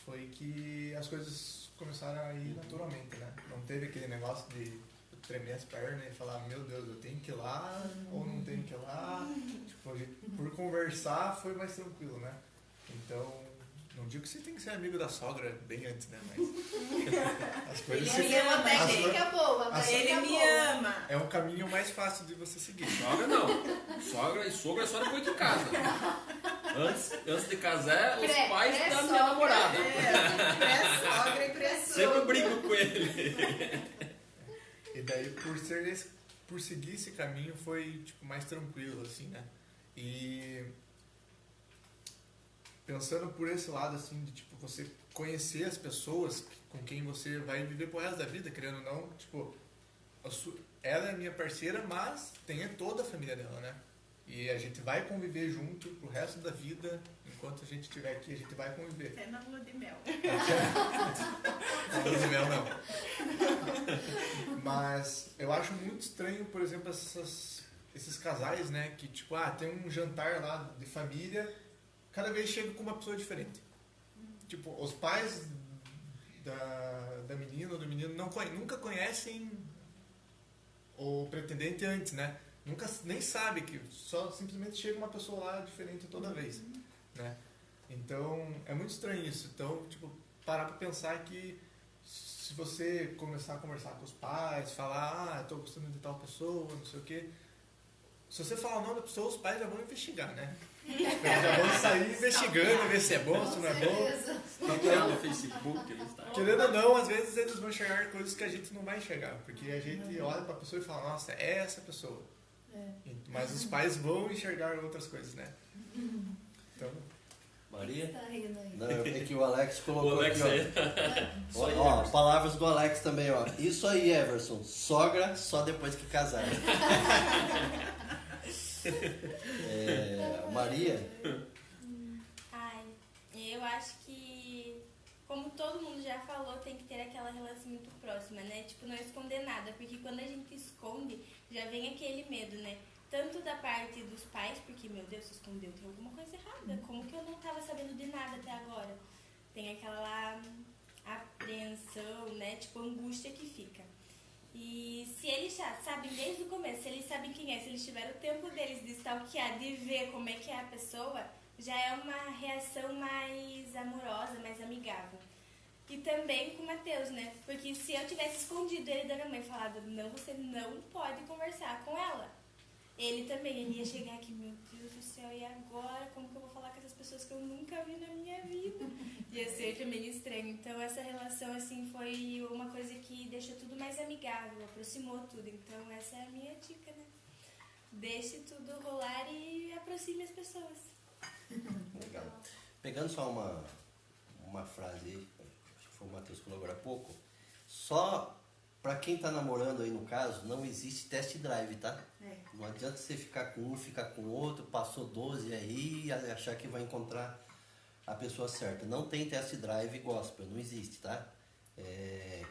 foi que as coisas começaram a ir naturalmente, né? Não teve aquele negócio de tremer as pernas e falar, meu Deus, eu tenho que ir lá ou não tenho que ir lá. Tipo, por conversar foi mais tranquilo, né? Então, não digo que você tem que ser amigo da sogra bem antes, né? Mas as coisas Ele ama a técnica boa, mas Ele me ama. é um caminho mais fácil de você seguir. Sogra não. Sogra e sogra é só depois de casa. Antes de casar, os pais da minha namorada. Pré-sogra e pré-sogra. Sempre brinco com ele. E daí, por seguir esse caminho, foi tipo, mais tranquilo, assim, né? E pensando por esse lado, assim, de tipo, você conhecer as pessoas com quem você vai viver pro resto da vida, querendo ou não, tipo, ela é minha parceira, mas tem toda a família dela, né? E a gente vai conviver junto pro resto da vida, enquanto a gente estiver aqui, a gente vai conviver. Até na lua de mel. Não, lua de mel não. Mas eu acho muito estranho, por exemplo, esses casais, né, que tipo, tem um jantar lá de família, cada vez chega com uma pessoa diferente. Tipo, os pais da menina ou do menino nunca conhecem o pretendente antes, né? Nem sabe que só simplesmente chega uma pessoa lá diferente toda vez, né? Então, é muito estranho isso. Então, tipo, parar pra pensar que se você começar a conversar com os pais, falar, tô gostando de tal pessoa, não sei o quê, se você falar o nome da pessoa, os pais já vão investigar, né? Eles já vão sair investigando, ver se é bom, se não é bom. Tá no Facebook, ele está. Querendo ou não, às vezes eles vão enxergar coisas que a gente não vai enxergar, porque a gente olha pra pessoa e fala, nossa, é essa pessoa. Mas os pais vão enxergar outras coisas, né? Então, Maria? Tá rindo aí. Não, é que o Alex colocou O Alex aqui, aí. ó, palavras do Alex também, ó. Isso aí, Everson. Sogra só depois que casar. Maria? Ai, eu acho que, como todo mundo já falou, tem que ter aquela relação muito próxima, né? Tipo, não esconder nada, porque quando a gente esconde, já vem aquele medo, né? Tanto da parte dos pais, porque, meu Deus, se escondeu, tem alguma coisa errada. Como que eu não tava sabendo de nada até agora? Tem aquela apreensão, né? Tipo, angústia que fica. E se eles já sabem desde o começo, se eles sabem quem é, se eles tiveram o tempo deles de stalkear, de ver como é que é a pessoa, já é uma reação mais amorosa, mais amigável. E também com o Mateus, né? Porque se eu tivesse escondido ele da minha mãe e falado, não, você não pode conversar com ela. Ele também, ele ia chegar aqui, meu Deus do céu, e agora? Como que eu vou falar com essas pessoas que eu nunca vi na minha vida? Ia ser também estranho. Então, essa relação, assim, foi uma coisa que deixou tudo mais amigável, aproximou tudo. Então, essa é a minha dica, né? Deixe tudo rolar e aproxime as pessoas. Legal. Pegando só uma frase aí, acho que foi o Matheus que falou agora há pouco, só pra quem tá namorando aí no caso, não existe test drive, tá? Não adianta você ficar com um, ficar com o outro, passou 12 aí e achar que vai encontrar a pessoa certa. Não tem test drive gospel, não existe, tá?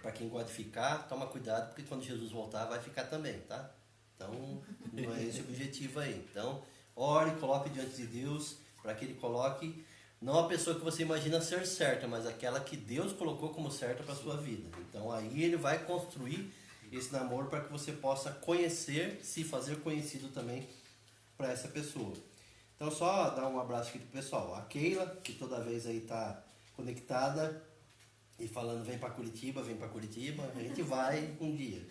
Pra quem gosta de ficar, toma cuidado, porque quando Jesus voltar vai ficar também, tá? Então, não é esse o objetivo aí. Então, ore, coloque diante de Deus, para que Ele coloque não a pessoa que você imagina ser certa, mas aquela que Deus colocou como certa para sua vida. Então, aí Ele vai construir esse namoro para que você possa conhecer, se fazer conhecido também para essa pessoa. Então, só dar um abraço aqui pro pessoal. A Keila, que toda vez aí tá conectada e falando, vem para Curitiba, a gente vai um dia.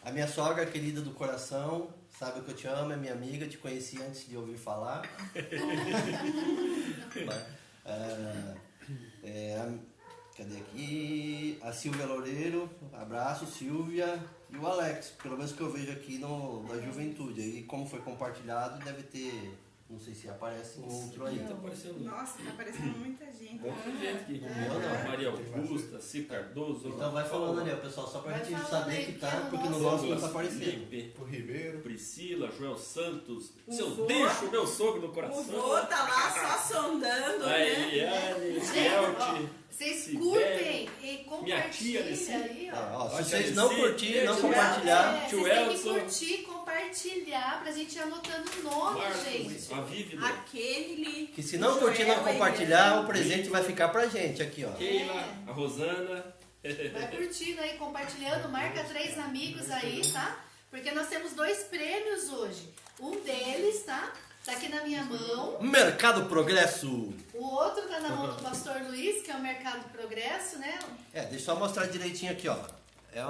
A minha sogra, querida do coração, sabe que eu te amo, é minha amiga, te conheci antes de ouvir falar. Cadê aqui? A Silvia Loureiro, abraço Silvia. e o Alex, pelo menos que eu vejo aqui da juventude. Aí como foi compartilhado, deve ter, não sei se aparece um outro aí. Tá aparecendo Nossa, tá aparecendo muita gente. muita gente aqui. Eu não. Maria Augusta, Cico Cardoso. Então vai falando ali, ó, pessoal, só pra Vai gente falando saber aí, que que tá, é no porque no nosso nosso não tá aparecendo. Lipe, O Ribeiro. Priscila, Joel Santos, O seu vô. deixo, meu sogro no O coração. vô tá lá só sondando, A né? Eliane, Gente, ó,Elt, vocês Sibeli, curtem e minha tia compartilhem desse- aí, ó. Ó, se Olha, vocês não sim, curtirem, não tio compartilhar, Tio Vocês têm que Elson. curtir, compartilhar pra gente ir anotando o nome, gente. Marcos, a Vívida, Aquele. que se não curtir, não compartilhar, o presente vai ficar pra gente aqui, ó. Keila, a Rosana. Vai curtindo aí, compartilhando, marca 3 amigos aí, tá? Porque nós temos 2 prêmios hoje. Um deles, tá? Tá aqui na minha mão. Mercado Progresso. O outro tá na mão do Pastor Luiz, que é o Mercado Progresso, né? Deixa eu só mostrar direitinho aqui, ó. É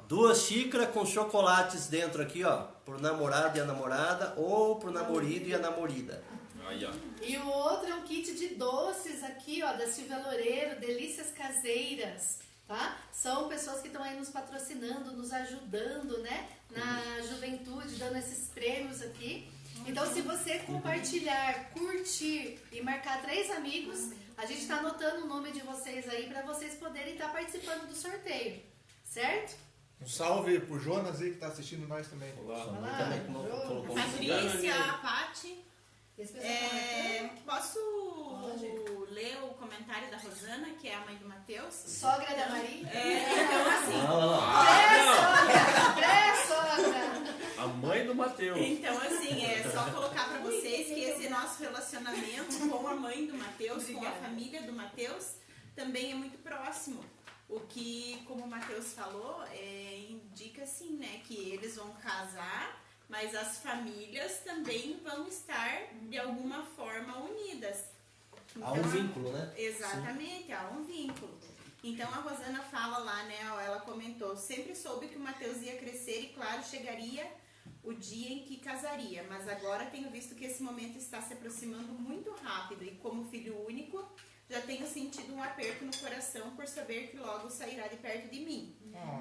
2 xícaras com chocolates dentro aqui, ó. Pro namorado e a namorada, ou pro namorido e a namorida. Aí, ó. E o outro é um kit de doces aqui, ó, da Silvia Loureiro, Delícias Caseiras, tá? São pessoas que estão aí nos patrocinando, nos ajudando, né? Na juventude, dando esses prêmios aqui. Então, se você compartilhar, curtir e marcar 3 amigos, a gente está anotando o nome de vocês aí para vocês poderem estar participando do sorteio, certo? Um salve pro Jonas aí que tá assistindo nós também. Olá. Vai lá, Também colocou A um Patrícia, a Paty. Esse pessoal tá marcando? Posso Pode. ler o comentário da Rosana, que é a mãe do Matheus? Sogra da Maria? Então, assim. Pré-sogra! A mãe do Mateus. Então, assim, é só colocar pra vocês que esse nosso relacionamento com a mãe do Matheus, com a família do Matheus, também é muito próximo. O que, como o Matheus falou, indica assim, né, que eles vão casar, mas as famílias também vão estar de alguma forma unidas. Há um vínculo, né? Exatamente, há um vínculo. Então a Rosana fala lá, né, ela comentou, sempre soube que o Matheus ia crescer e claro, chegaria o dia em que casaria, mas agora tenho visto que esse momento está se aproximando muito rápido e como filho único, já tenho sentido um aperto no coração por saber que logo sairá de perto de mim.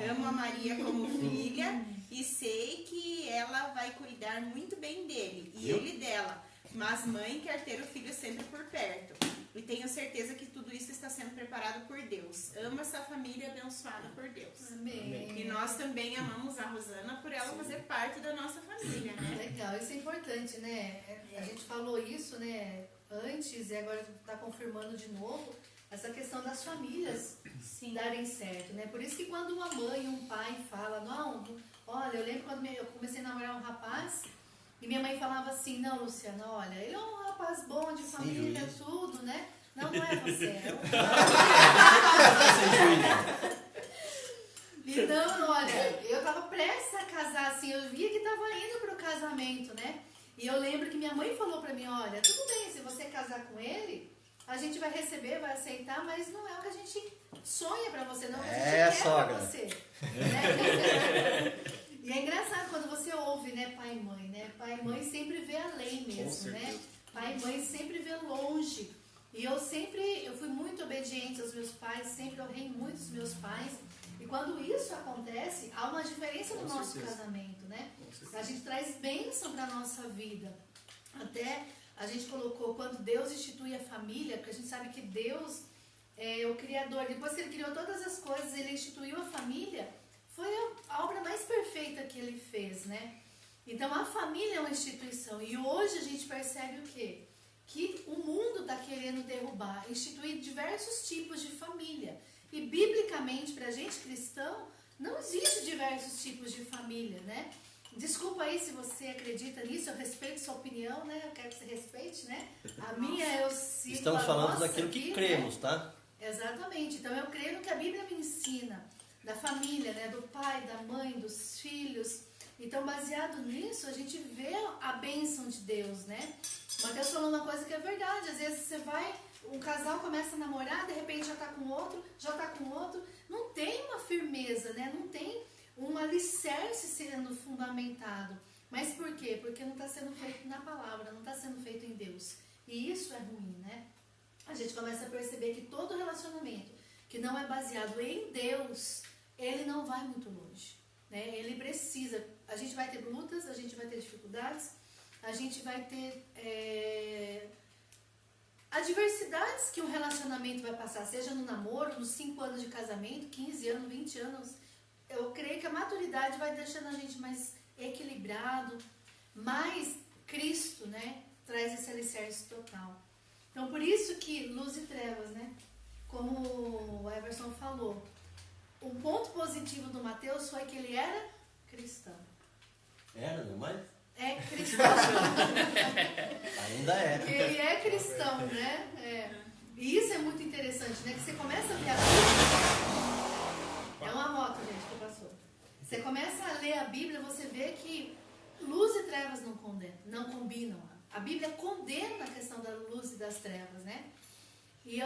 Amo a Maria como filha e sei que ela vai cuidar muito bem dele e ele dela, mas mãe quer ter o filho sempre por perto. E tenho certeza que tudo isso está sendo preparado por Deus. Amo essa família abençoada por Deus. Amém. E nós também amamos a Rosana por ela fazer parte da nossa família, né? Legal, isso é importante, né? A gente falou isso, né, antes e agora está confirmando de novo essa questão das famílias darem certo, né? Por isso que quando uma mãe e um pai falam, não, olha, eu lembro quando eu comecei a namorar um rapaz e minha mãe falava assim, não, Luciana, olha, ele é um rapaz bom, de família, tudo, né? Não, não é você, é Então, olha, eu tava prestes a casar, assim, eu via que tava indo pro casamento, né? E eu lembro que minha mãe falou pra mim, olha, tudo bem, se você casar com ele, a gente vai receber, vai aceitar, mas não é o que a gente sonha pra você, não é o que a gente quer sogra. pra você. Né? E é engraçado quando você ouve, né, pai e mãe, né? Pai e mãe sempre vê além mesmo, né? Pai e mãe sempre vê longe. E eu fui muito obediente aos meus pais, sempre honrei muito os meus pais. E quando isso acontece, há uma diferença no nosso casamento, né? A gente traz bênção para a nossa vida. Até a gente colocou, quando Deus institui a família, porque a gente sabe que Deus é o Criador. Depois que Ele criou todas as coisas, Ele instituiu a família. Foi a obra mais perfeita que Ele fez, né? Então a família é uma instituição. E hoje a gente percebe o quê? Que o mundo está querendo derrubar, instituir diversos tipos de família. E biblicamente, para a gente cristão, não existe diversos tipos de família, né? Desculpa aí se você acredita nisso, eu respeito sua opinião, né? Eu quero que você respeite, né? A minha eu sigo. Estamos a falando nossa daquilo aqui, que cremos, né? tá? Exatamente. Então eu creio no que a Bíblia me ensina, da família, né? Do pai, da mãe, dos filhos. Então, baseado nisso, a gente vê a bênção de Deus, né? O Mateus falou uma coisa que é verdade. Às vezes você vai, um casal começa a namorar, de repente já tá com outro, Não tem uma firmeza, né? Não tem um alicerce sendo fundamentado. Mas por quê? Porque não está sendo feito na palavra, não está sendo feito em Deus. E isso é ruim, né? A gente começa a perceber que todo relacionamento que não é baseado em Deus, ele não vai muito longe. né? Ele precisa. A gente vai ter lutas, a gente vai ter dificuldades, a gente vai ter adversidades que um relacionamento vai passar, seja no namoro, nos 5 anos de casamento, 15 anos, 20 anos. Eu creio que a maturidade vai deixando a gente mais equilibrado, mais Cristo, né? Traz esse alicerce total. Então, por isso que luz e trevas, né? Como o Everson falou, o ponto positivo do Mateus foi que ele era cristão. Era, não é mais? É cristão. Ainda é. Ele é cristão, né? E isso é muito interessante, né? Que você começa a ver a Bíblia. É uma moto, gente, que passou. Você começa a ler a Bíblia, você vê que luz e trevas não combinam. A Bíblia condena a questão da luz e das trevas, né? E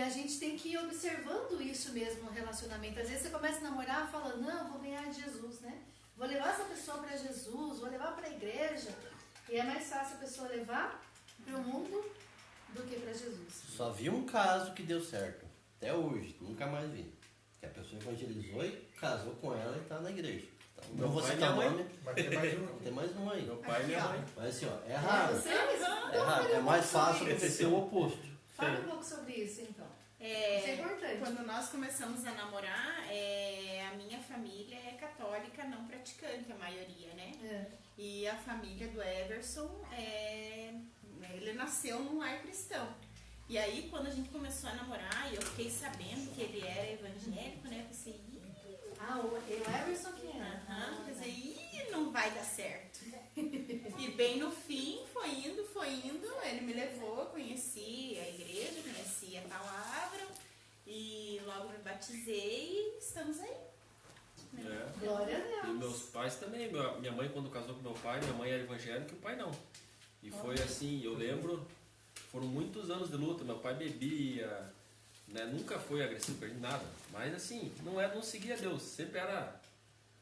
a gente tem que ir observando isso mesmo no relacionamento. Às vezes você começa a namorar e fala, não, vou ganhar de Jesus, né? Vou levar essa pessoa para Jesus, vou levar para a igreja. E é mais fácil a pessoa levar para o mundo do que para Jesus. Só vi um caso que deu certo. Até hoje, nunca mais vi. Que a pessoa evangelizou e casou com ela e está na igreja. Então, não vou citar o nome. Vai ter mais um. Tem mais um aí. Meu pai e minha mãe. Mas assim, ó, é raro. Vocês? É raro. É mais fácil acontecer o oposto. Fala um pouco sobre isso, então. Isso é importante. Quando nós começamos a namorar, a minha família é católica, não praticante, a maioria, né? E a família do Everson, ele nasceu num lar cristão. E aí, quando a gente começou a namorar, e eu fiquei sabendo que ele era evangélico, né? Eu pensei, o Everson que é. não vai dar certo. E bem no fim, foi indo, ele me levou, conheci a igreja, conheci a palavra, e logo me batizei e estamos aí. Glória a Deus. E meus pais também. Minha mãe, quando casou com meu pai, minha mãe era evangélica e o pai não. E foi assim, eu lembro, foram muitos anos de luta. Meu pai bebia, né? Nunca foi agressivo com a gente, nada. Mas assim, não seguia Deus, sempre era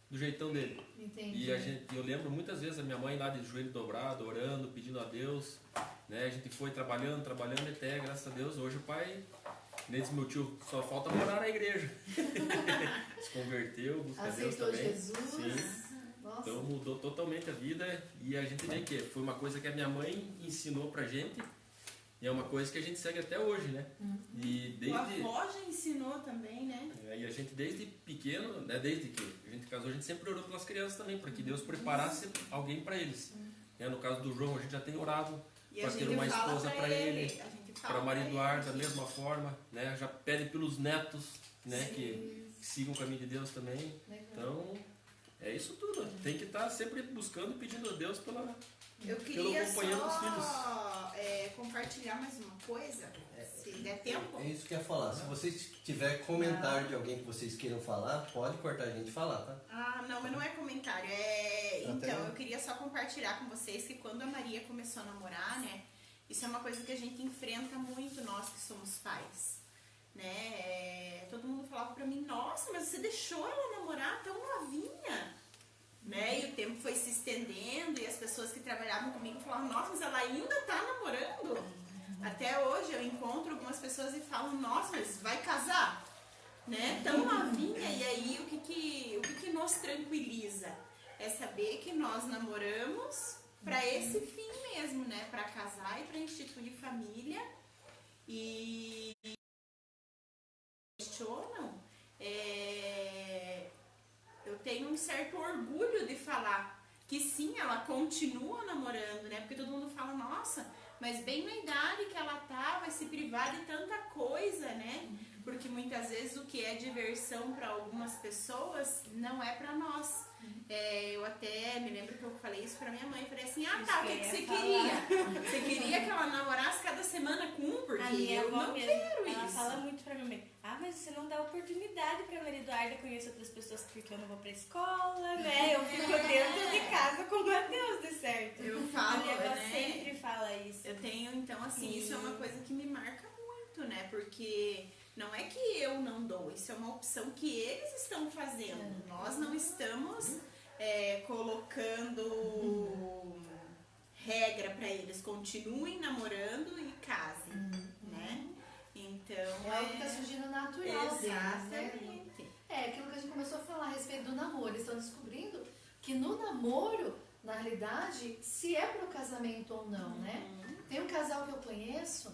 do jeitão dele. Entendi. E eu lembro muitas vezes a minha mãe lá de joelho dobrado, orando, pedindo a Deus, né? A gente foi trabalhando até, graças a Deus, hoje o pai, nem disse meu tio, só falta morar na igreja. Se converteu, busca Deus Aceitou também. Jesus. Sim. Nossa. Então mudou totalmente a vida e a gente vê que foi uma coisa que a minha mãe ensinou pra gente e é uma coisa que a gente segue até hoje, né? E O avó já ensinou também, né? E a gente desde pequeno, né, desde que a gente casou, a gente sempre orou pelas crianças também, para que Deus preparasse alguém para eles. No caso do João, a gente já tem orado para ter uma esposa para ele, para Maria Eduarda da mesma forma, né? Já pede pelos netos, né, que sigam o caminho de Deus também. Então, é isso tudo. Tem que estar sempre buscando e pedindo a Deus pelo companheiro dos filhos. Compartilhar mais uma coisa, se der tempo. É isso que eu ia falar. Se vocês tiverem comentário de alguém que vocês queiram falar, pode cortar a gente e falar, tá? Não, mas não é comentário. Então, eu queria só compartilhar com vocês que quando a Maria começou a namorar, né? Isso é uma coisa que a gente enfrenta muito, nós que somos pais. Né? Todo mundo falava pra mim, nossa, mas você deixou ela namorar tão novinha? Né? E o tempo foi se estendendo e as pessoas que trabalhavam comigo falavam, nossa, mas ela ainda tá namorando? Até hoje eu encontro algumas pessoas e falo, nossa, mas vai casar? Né? Tão novinha. E aí o que nos tranquiliza? É saber que nós namoramos para esse fim mesmo, né? Para casar e para instituir família. E questionam, eu tenho um certo orgulho de falar que sim, ela continua namorando, né? Porque todo mundo fala, nossa, mas bem na idade que ela tá, vai se privar de tanta coisa, né? Porque muitas vezes o que é diversão para algumas pessoas não é para nós. Eu até me lembro que eu falei isso pra minha mãe, falei assim, o que você queria? Você queria que ela namorasse cada semana com um? Porque eu não quero isso. Ela fala muito pra minha mãe, mas você não dá oportunidade pra Maria Eduarda conhecer outras pessoas porque eu não vou pra escola, né? Eu fico dentro de casa com o Mateus, de certo. Eu falo, a minha avó né? sempre fala isso. Eu tenho, então, assim, isso é uma coisa que me marca muito, né? Porque não é que eu não dou, isso é uma opção que eles estão fazendo. Nós não estamos colocando regra para eles. Continuem namorando e casem, né? Então, é algo que está surgindo natural deles, né? É aquilo que a gente começou a falar a respeito do namoro. Eles estão descobrindo que no namoro, na realidade, se é para o casamento ou não, né? Tem um casal que eu conheço,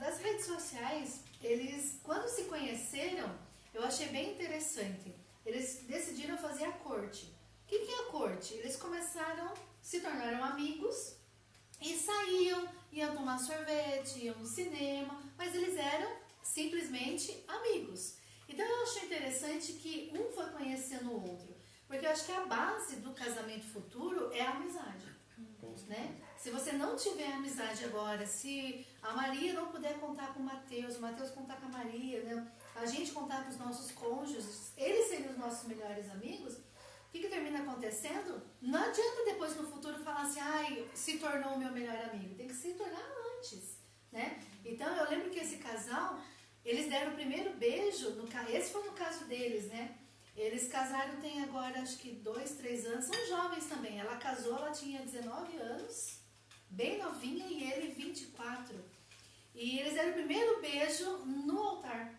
das redes sociais, eles, quando se conheceram, eu achei bem interessante. Eles decidiram fazer a corte. O que é a corte? Eles se tornaram amigos e saíam, iam tomar sorvete, iam no cinema, mas eles eram simplesmente amigos. Então eu acho interessante que um foi conhecendo o outro, porque eu acho que a base do casamento futuro é a amizade, né? Se você não tiver amizade agora, se a Maria não puder contar com o Mateus contar com a Maria, né? A gente contar com os nossos cônjuges, eles seriam os nossos melhores amigos, o que termina acontecendo? Não adianta depois no futuro falar assim, se tornou o meu melhor amigo. Tem que se tornar antes, né? Então eu lembro que esse casal, eles deram o primeiro beijo, esse foi no caso deles, né? Eles casaram tem agora acho que 2, 3 anos, são jovens também. Ela casou, ela tinha 19 anos, bem novinha, e ele 24. E eles deram o primeiro beijo no altar.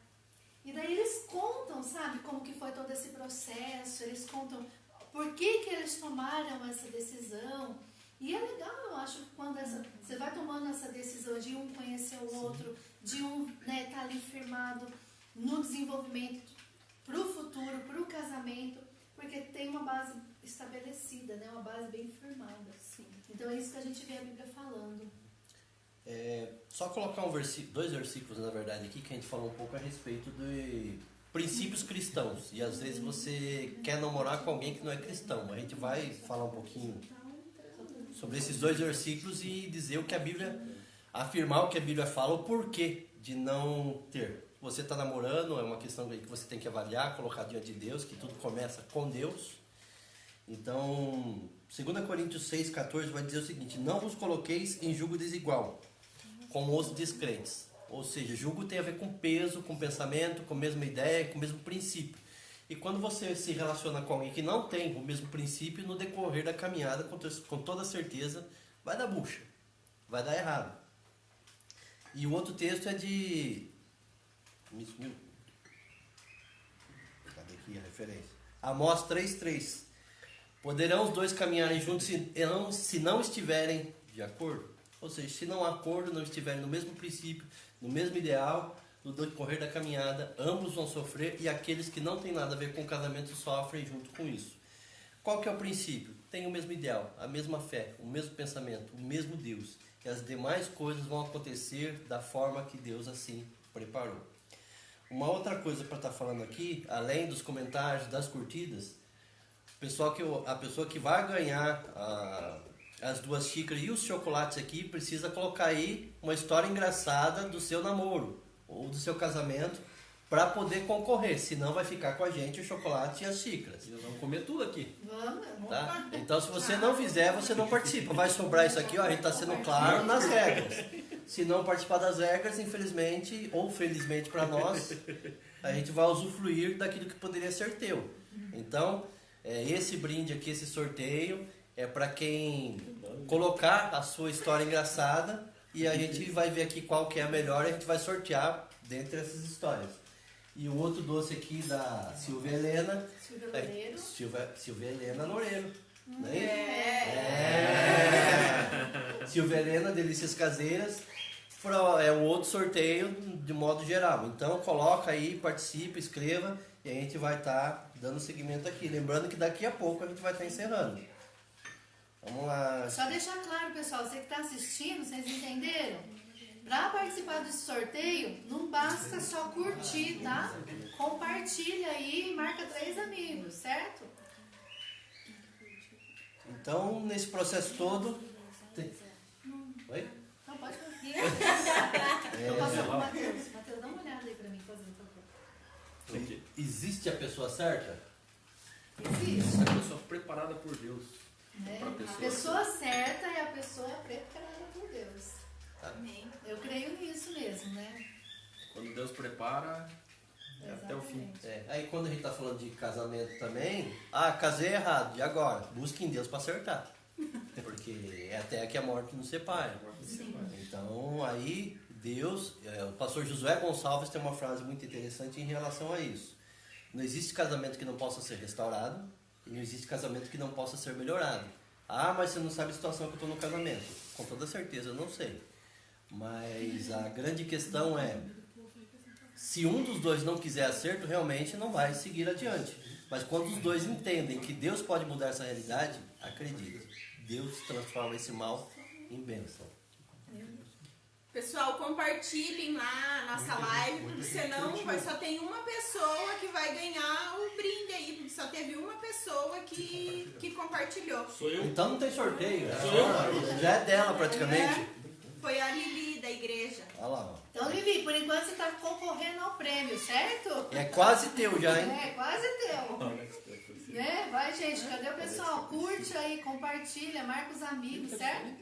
E daí eles contam, sabe, como que foi todo esse processo, eles contam por que eles tomaram essa decisão. E é legal, eu acho, quando você vai tomando essa decisão de um conhecer o outro, de um estar ali firmado no desenvolvimento para o futuro, para o casamento, porque tem uma base estabelecida, né? Uma base bem firmada. Sim. Então é isso que a gente vê a Bíblia falando. Só colocar dois versículos, na verdade, aqui, que a gente falou um pouco a respeito de princípios cristãos. E às vezes você quer namorar com alguém que não é cristão. A gente vai falar um pouquinho sobre esses dois versículos e dizer o que a Bíblia, afirmar o que a Bíblia fala, o porquê de não ter. Você está namorando, é uma questão que você tem que avaliar, colocar diante de Deus, que tudo começa com Deus. Então, 2 Coríntios 6,14 vai dizer o seguinte: não vos coloqueis em julgo desigual com os descrentes. Ou seja, julgo tem a ver com peso, com pensamento, com a mesma ideia, com o mesmo princípio. E quando você se relaciona com alguém que não tem o mesmo princípio, no decorrer da caminhada, com toda certeza, vai dar bucha, vai dar errado. E o outro texto é de... Cadê aqui a referência? Amós 3,3. Poderão os dois caminharem juntos se não estiverem de acordo? Ou seja, se não há acordo, não estiverem no mesmo princípio, no mesmo ideal, no decorrer da caminhada, ambos vão sofrer, e aqueles que não têm nada a ver com o casamento sofrem junto com isso. Qual que é o princípio? Tem o mesmo ideal, a mesma fé, o mesmo pensamento, o mesmo Deus. E as demais coisas vão acontecer da forma que Deus assim preparou. Uma outra coisa para estar falando aqui, além dos comentários, das curtidas, a pessoa que vai ganhar as 2 xícaras e os chocolates aqui precisa colocar aí uma história engraçada do seu namoro ou do seu casamento para poder concorrer, senão vai ficar com a gente o chocolate e as xícaras. E nós vamos comer tudo aqui. Vamos. Tá? Então, se você não fizer, você não participa. Vai sobrar isso aqui, ó, a gente está sendo claro nas regras. Se não participar das regras, infelizmente ou felizmente para nós, a gente vai usufruir daquilo que poderia ser teu. Então, esse brinde aqui, esse sorteio, é para quem colocar a sua história engraçada, e a gente vai ver aqui qual que é a melhor e a gente vai sortear dentre essas histórias. E o outro doce aqui da Silvia Helena. Silvia Helena Loureiro. Não é? Silvia Helena, Delícias Caseiras. É um outro sorteio de modo geral. Então coloca aí, participe, escreva, e a gente vai estar dando seguimento aqui. Lembrando que daqui a pouco a gente vai estar encerrando. Vamos lá. Só deixar claro, pessoal, você que está assistindo, vocês entenderam? Para participar desse sorteio, não basta só curtir, tá? Compartilha aí e marca 3 amigos, certo? Então, nesse processo todo... Oi? Não, pode conseguir. Eu passo para o Matheus. Matheus, dá uma olhada aí para mim, fazendo favor. Existe a pessoa certa? Existe. A pessoa preparada por Deus. A pessoa certa é a pessoa preparada por Deus. Amém. Eu creio nisso mesmo, né? Quando Deus prepara, é até o fim. Aí quando a gente está falando de casamento também, casei errado, e agora? Busque em Deus para acertar. Porque é até que a morte nos separe. Então aí Deus, o pastor Josué Gonçalves tem uma frase muito interessante em relação a isso. Não existe casamento que não possa ser restaurado e não existe casamento que não possa ser melhorado. Ah, mas você não sabe a situação que eu estou no casamento. Com toda certeza, eu não sei. Mas a grande questão é, se um dos dois não quiser acerto, realmente não vai seguir adiante. Mas quando os dois entendem que Deus pode mudar essa realidade, acredite, Deus transforma esse mal em bênção. Pessoal, compartilhem lá a nossa live, porque senão só tem uma pessoa que vai ganhar o brinde aí, porque só teve uma pessoa que compartilhou. Sou eu. Então não tem sorteio. Sou eu. Já é dela praticamente. Foi a Lili da igreja. Olha lá, ó. Então, Lili, por enquanto você está concorrendo ao prêmio, certo? É quase teu já, hein? É, quase teu. Né? Vai, gente, cadê o pessoal? Curte aí, compartilha, marca os amigos, certo?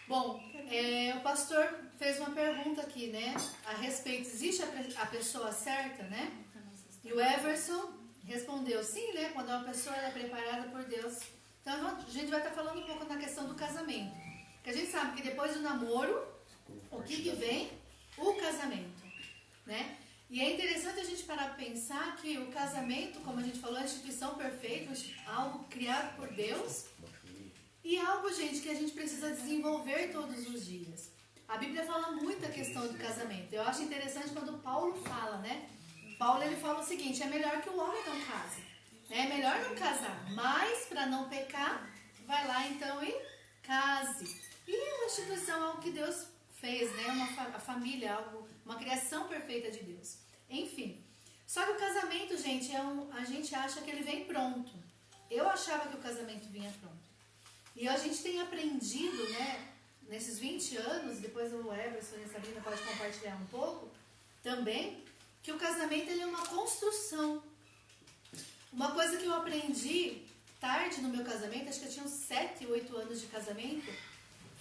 Bom, o pastor fez uma pergunta aqui, né? A respeito, existe a pessoa certa, né? E o Everson respondeu, sim, né? Quando uma pessoa é preparada por Deus. Então, a gente vai estar falando um pouco na questão do casamento. Porque a gente sabe que depois do namoro, o que vem? O casamento, né? E é interessante a gente parar para pensar que o casamento, como a gente falou, é a instituição perfeita, algo criado por Deus, e algo, gente, que a gente precisa desenvolver todos os dias. A Bíblia fala muito da questão do casamento. Eu acho interessante quando Paulo fala, né? Paulo, ele fala o seguinte, é melhor que o homem não case. É melhor não casar, mas para não pecar, vai lá então e case. E uma instituição, algo que Deus fez, né? A família, uma criação perfeita de Deus. Enfim. Só que o casamento, gente, a gente acha que ele vem pronto. Eu achava que o casamento vinha pronto. E a gente tem aprendido, né? Nesses 20 anos, depois o Everson e a Sabrina pode compartilhar um pouco também, que o casamento ele é uma construção. Uma coisa que eu aprendi tarde no meu casamento, acho que eu tinha uns 7, 8 anos de casamento,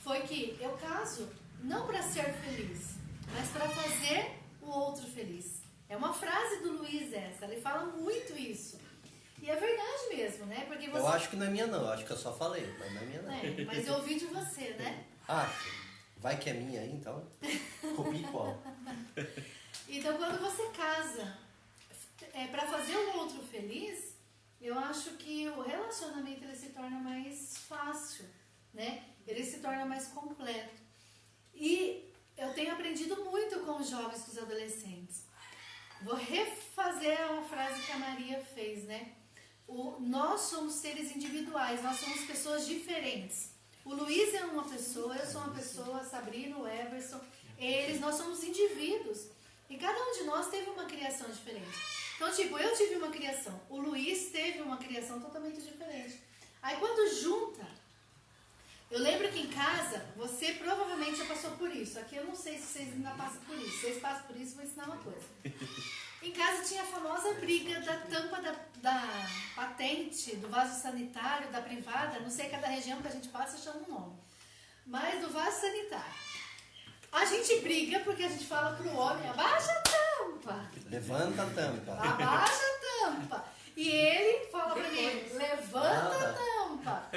foi que eu caso não para ser feliz, mas para fazer o outro feliz. É uma frase do Luiz essa, ele fala muito isso. E é verdade mesmo, né? Porque você... Eu acho que não é minha não, eu acho que eu só falei, mas não é minha não. É, mas eu ouvi de você, né? Acho. Vai que é minha aí, então. Copie qual? Então, quando você casa para fazer o outro feliz, eu acho que o relacionamento ele se torna mais fácil, né? Ele se torna mais completo. E eu tenho aprendido muito com os jovens, com os adolescentes. Vou refazer a frase que a Maria fez, né? Nós somos seres individuais, nós somos pessoas diferentes. O Luiz é uma pessoa, eu sou uma pessoa, a Sabrina, o Everson, nós somos indivíduos. E cada um de nós teve uma criação diferente. Então, tipo, eu tive uma criação, o Luiz teve uma criação totalmente diferente. Aí quando junta, eu lembro que em casa, você provavelmente já passou por isso. Aqui eu não sei se vocês ainda passam por isso. Se vocês passam por isso, vou ensinar uma coisa. Em casa tinha a famosa briga da tampa da patente, do vaso sanitário, da privada. Não sei, cada região que a gente passa chama um nome. Mas do vaso sanitário. A gente briga porque a gente fala pro homem, abaixa a tampa. Levanta a tampa. Abaixa a tampa. E ele fala pra mim, levanta a tampa.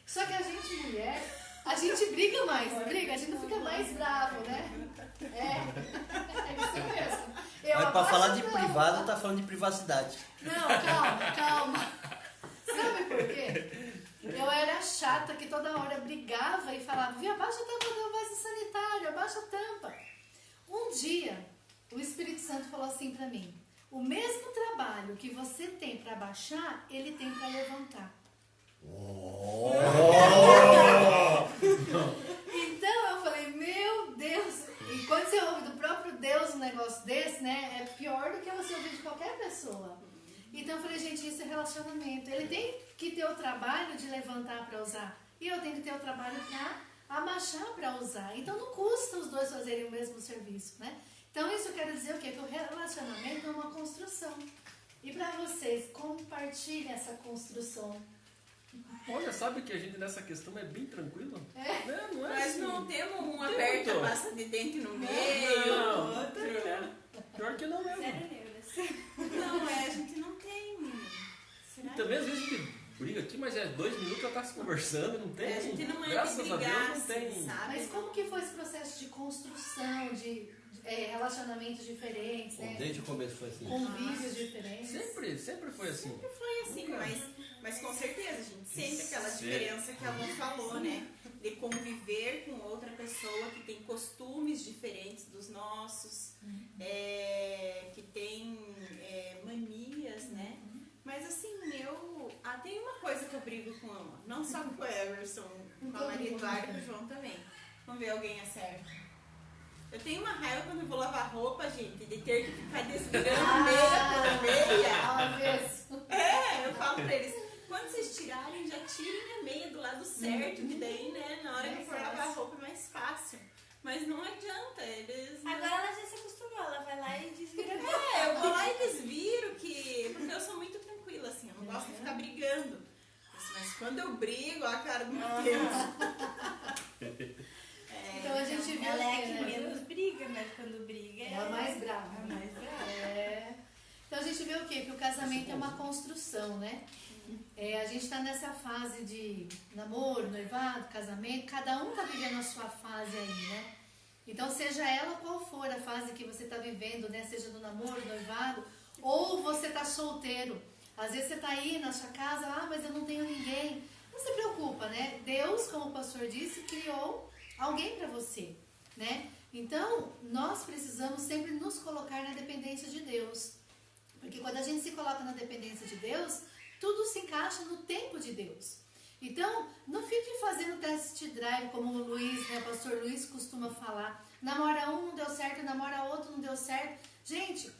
Só que a gente, mulher, a gente briga mais, não briga? A gente não fica mais bravo, né? É isso mesmo. Mas pra falar de privado, tá falando de privacidade. Não, calma. Sabe por quê? Eu era chata que toda hora brigava e falava, viu, abaixa a tampa do vaso sanitário, abaixa a tampa. Um dia, o Espírito Santo falou assim pra mim, o mesmo trabalho que você tem pra abaixar, ele tem pra levantar. Então eu falei, meu Deus, e quando você ouve do próprio Deus um negócio desse, né, é pior do que você ouvir de qualquer pessoa. Então eu falei, gente, isso é relacionamento. Ele tem que ter o trabalho de levantar para usar, e eu tenho que ter o trabalho para abaixar para usar. Então não custa os dois fazerem o mesmo serviço, né? Então isso quer dizer o quê? Que o relacionamento é uma construção. E para vocês, compartilhem essa construção. Olha, sabe que a gente nessa questão é bem tranquilo? Não é Nós assim. não temos um Não aperta tem a pasta de dente no meio, Não. outro. Pior que não mesmo. Sério, Neuras? Não, a gente não tem, menino. E também às vezes a gente briga aqui, mas 2 minutos já tá se conversando, não tem. A gente não é Graças de a brigar, Deus não tem. sabe? Mas como que foi esse processo de construção, relacionamentos diferentes, né? Desde o começo foi assim. Convívios diferentes. Sempre foi assim. Sempre foi assim, mas com certeza, gente, sempre aquela diferença que a Lu falou, né? De conviver com outra pessoa que tem costumes diferentes dos nossos, que tem manias, né? Mas assim, tem uma coisa que eu brigo não só com o Everson, com a Maria Eduarda e com o João também. Vamos ver alguém acerta. Eu tenho uma raiva quando eu vou lavar roupa, gente, de ter que ficar desvirando meia por meia. Eu falo pra eles, quando vocês tirarem, já tirem a meia do lado certo, que daí, né, na hora que for lavar a roupa é mais fácil. Mas não adianta, eles... Agora ela já se acostumou, ela vai lá e desvira. Eu vou lá e desviro, porque eu sou muito tranquila, assim, eu não gosto de ficar brigando. Mas quando eu brigo, a cara do Matheus. Então a gente viu ela é a que né? menos briga, mas quando briga É a mais brava. É a mais brava. Então a gente vê o quê? Que o casamento é uma construção, né? A gente está nessa fase de namoro, noivado, casamento, cada um está vivendo a sua fase aí, né? Então seja ela qual for a fase que você está vivendo, né? Seja do namoro, noivado, ou você está solteiro. Às vezes você está aí na sua casa, mas eu não tenho ninguém. Não se preocupa, né? Deus, como o pastor disse, criou alguém para você, né? Então, nós precisamos sempre nos colocar na dependência de Deus. Porque quando a gente se coloca na dependência de Deus, tudo se encaixa no tempo de Deus. Então, não fique fazendo test drive como o Luiz, né? O pastor Luiz costuma falar. Namora um, não deu certo, namora outro, não deu certo. Gente,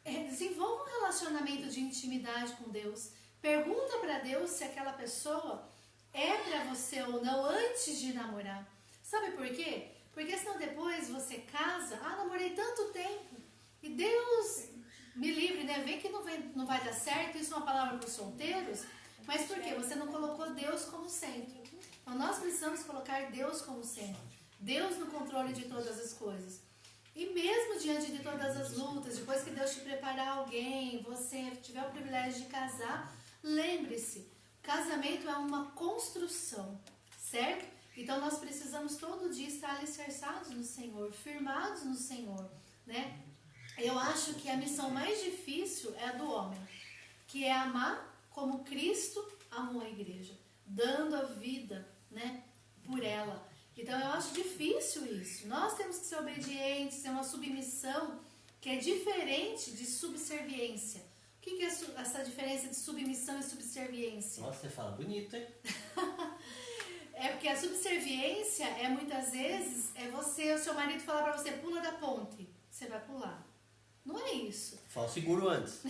desenvolva um relacionamento de intimidade com Deus. Pergunta para Deus se aquela pessoa é para você ou não antes de namorar. Sabe por quê? Porque senão depois você casa, namorei tanto tempo, e Deus me livre, né? Vê que não vai dar certo, isso é uma palavra para os solteiros, mas por quê? Você não colocou Deus como centro. Então nós precisamos colocar Deus como centro. Deus no controle de todas as coisas. E mesmo diante de todas as lutas, depois que Deus te preparar alguém, você tiver o privilégio de casar, lembre-se, casamento é uma construção, certo? Então nós precisamos todo dia estar alicerçados no Senhor, firmados no Senhor, né? Eu acho que a missão mais difícil é a do homem, que é amar como Cristo amou a igreja, dando a vida, né, por ela. Então eu acho difícil isso. Nós temos que ser obedientes, ter uma submissão que é diferente de subserviência. O que é essa diferença de submissão e subserviência? Nossa, você fala bonito, hein? É porque a subserviência muitas vezes o seu marido falar para você, pula da ponte, você vai pular. Não é isso. Fala seguro antes.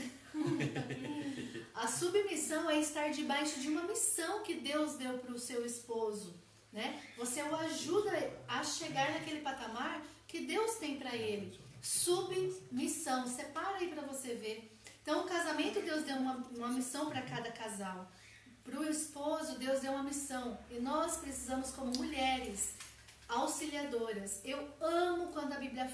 A submissão é estar debaixo de uma missão que Deus deu para o seu esposo, né? Você o ajuda a chegar naquele patamar que Deus tem para ele. Submissão. Separa aí para você ver. Então, o casamento, Deus deu uma missão para cada casal. Para o esposo, Deus deu uma missão. E nós precisamos, como mulheres auxiliadoras. Eu amo quando a Bíblia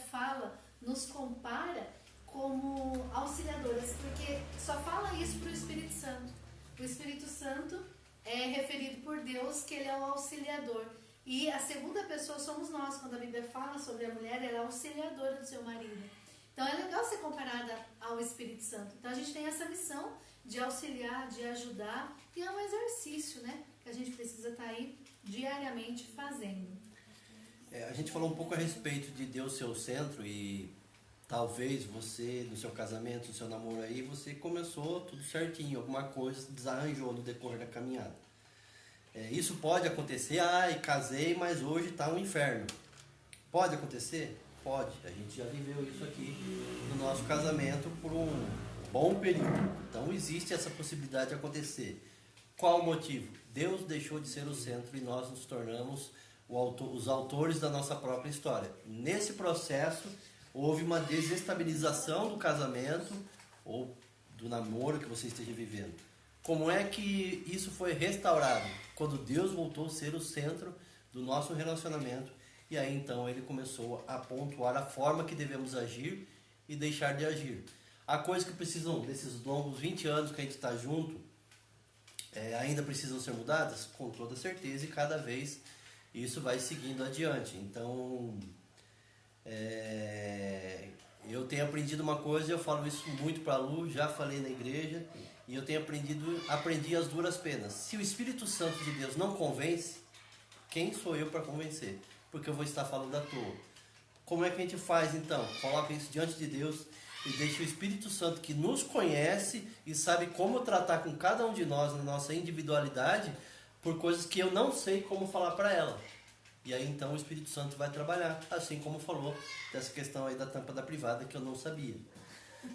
nos compara como auxiliadoras, porque só fala isso para o Espírito Santo. O Espírito Santo é referido por Deus que ele é o auxiliador. E a segunda pessoa somos nós. Quando a Bíblia fala sobre a mulher, ela é auxiliadora do seu marido. Então é legal ser comparada ao Espírito Santo. Então a gente tem essa missão de auxiliar, de ajudar, e é um exercício, né, que a gente precisa estar aí diariamente fazendo. A gente falou um pouco a respeito de Deus ser o centro, e talvez você, no seu casamento, no seu namoro aí, você começou tudo certinho, alguma coisa desarranjou no decorrer da caminhada. Isso pode acontecer, casei, mas hoje está um inferno. Pode acontecer? Pode. A gente já viveu isso aqui no nosso casamento por um bom período. Então existe essa possibilidade de acontecer. Qual o motivo? Deus deixou de ser o centro e nós nos tornamos os autores da nossa própria história. Nesse processo, houve uma desestabilização do casamento ou do namoro que você esteja vivendo. Como é que isso foi restaurado? Quando Deus voltou a ser o centro do nosso relacionamento, e aí então ele começou a pontuar a forma que devemos agir e deixar de agir. Há coisas que precisam, desses longos 20 anos que a gente está junto, ainda precisam ser mudadas? Com toda certeza, e cada vez isso vai seguindo adiante. Então, Eu tenho aprendido uma coisa, eu falo isso muito para a Lu, já falei na igreja, e eu tenho aprendi as duras penas. Se o Espírito Santo de Deus não convence, quem sou eu para convencer? Porque eu vou estar falando à toa. Como é que a gente faz então? Coloca isso diante de Deus e deixa o Espírito Santo, que nos conhece e sabe como tratar com cada um de nós na nossa individualidade, por coisas que eu não sei como falar para ela. E aí então o Espírito Santo vai trabalhar, assim como falou dessa questão aí da tampa da privada que eu não sabia.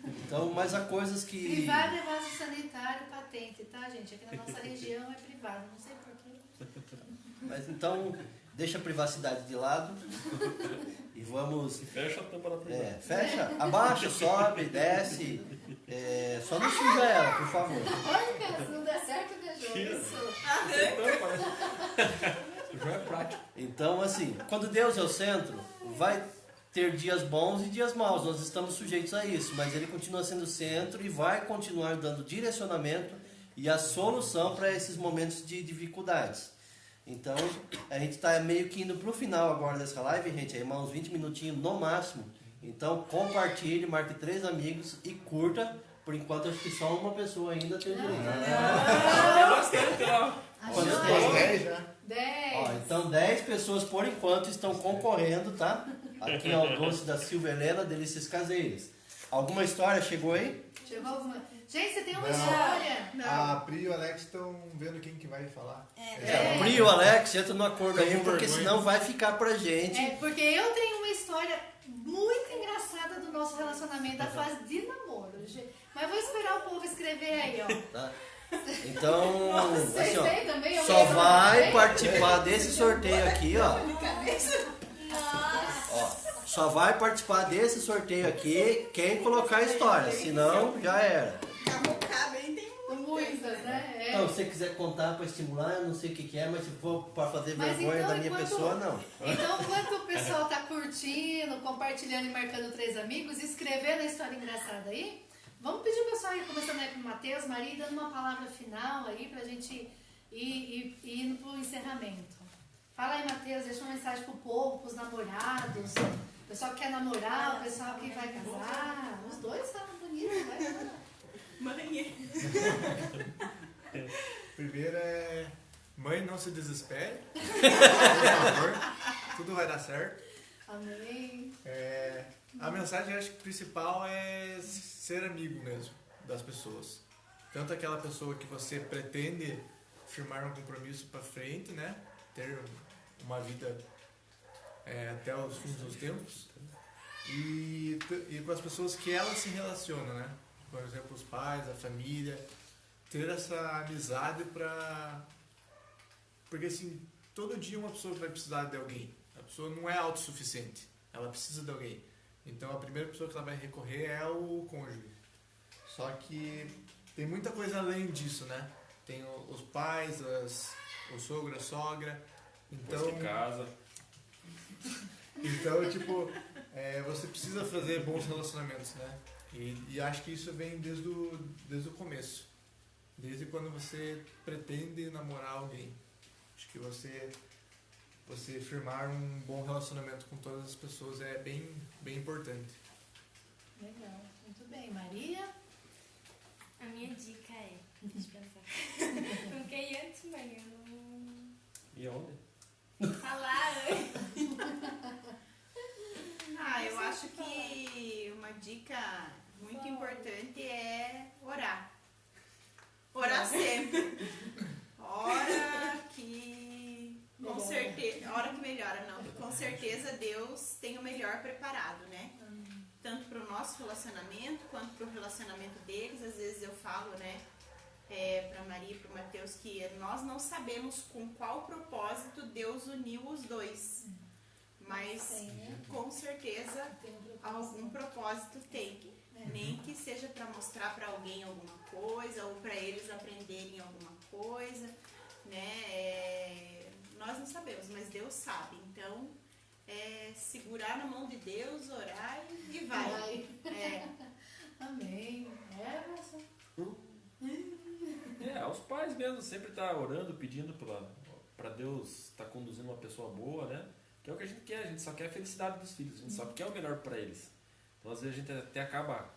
Então, mas há coisas que... Privado é vaso sanitário patente, tá, gente? Aqui na nossa região é privado, não sei porquê. Mas então, deixa a privacidade de lado e vamos... Fecha a tampa da privada. Fecha, abaixa, sobe, desce. Só não suja ela, por favor. Olha, se não der certo, deixou isso. Já é prático. Então, assim, quando Deus é o centro, vai ter dias bons e dias maus. Nós estamos sujeitos a isso, mas Ele continua sendo o centro e vai continuar dando direcionamento e a solução para esses momentos de dificuldades. Então, a gente está meio que indo para o final agora dessa live, gente, aí uns 20 minutinhos no máximo. Então, compartilhe, marque 3 amigos e curta. Por enquanto, acho que só uma pessoa ainda tem direito. É bastante, ó. Quantos Achou? tem? 10 já. 10. Então 10 pessoas por enquanto estão concorrendo, tá? Aqui ao doce da Silvia Helena, Delícias Caseiras. Alguma história chegou aí? Chegou alguma? Gente, você tem uma Não. história? A Pri e o Alex estão vendo quem que vai falar. O Pri e o Alex, entra no acordo aí, Com porque vergonha. senão vai ficar pra gente. Porque eu tenho uma história muito engraçada do nosso relacionamento, da fase de namoro. Mas vou esperar o povo escrever aí, ó. Tá? Então, Vocês assim, ó, têm também? Eu só lembro vai também. participar desse sorteio aqui, ó. Nossa! Ó, só vai participar desse sorteio aqui quem colocar a história, senão já era. Camucar bem tem Muitas, né? É. Então, se você quiser contar para estimular, eu não sei o que é, mas se for para fazer Mas vergonha então, da minha enquanto- pessoa, não. Então, enquanto o pessoal tá curtindo, compartilhando e marcando 3 amigos, escrevendo a história engraçada aí, vamos pedir o pessoal aí, começando aí pro Matheus, Maria, dando uma palavra final aí pra gente ir indo pro encerramento. Fala aí, Matheus, deixa uma mensagem pro povo, pros namorados, o pessoal que quer namorar, o pessoal que vai casar. Os dois falam bonito, vai lá. Mãe. Primeiro é... Mãe, não se desespere. Por favor. Tudo vai dar certo. Amém. A mensagem, eu acho que principal é ser amigo mesmo das pessoas. Tanto aquela pessoa que você pretende firmar um compromisso para frente, né? Ter uma vida até os fins dos tempos. E com as pessoas que ela se relaciona, né? Por exemplo, os pais, a família. Ter essa amizade porque assim, todo dia uma pessoa vai precisar de alguém. A pessoa não é autossuficiente. Ela precisa de alguém. Então a primeira pessoa que ela vai recorrer é o cônjuge. Só que tem muita coisa além disso, né? Tem os pais, o sogro, a sogra. Depois que casa. Então, tipo, você precisa fazer bons relacionamentos, né? E acho que isso vem desde o começo. Desde quando você pretende namorar alguém. Acho que você firmar um bom relacionamento com todas as pessoas é bem, bem importante. Legal, muito bem. Maria? A minha dica é... Deixa eu pensar. Não queria antes, mãe. Eu não... E aonde? Falar antes. Eu acho que uma dica muito importante é orar. Orar sempre. Ora que com certeza, hora que melhora, não. Com certeza Deus tem o melhor preparado, né? Tanto para o nosso relacionamento quanto para o relacionamento deles. Às vezes eu falo, né, para Maria e para o Matheus, que nós não sabemos com qual propósito Deus uniu os dois. Mas com certeza algum propósito tem. Nem que seja para mostrar para alguém alguma coisa ou para eles aprenderem alguma coisa, né? Nós não sabemos, mas Deus sabe. Então, segurar na mão de Deus, orar e vai. Amém. Emerson? Os pais mesmo sempre tá orando, pedindo para Deus estar conduzindo uma pessoa boa, né? Que é o que a gente quer, a gente só quer a felicidade dos filhos, a gente só quer o melhor para eles. Então às vezes a gente até acaba,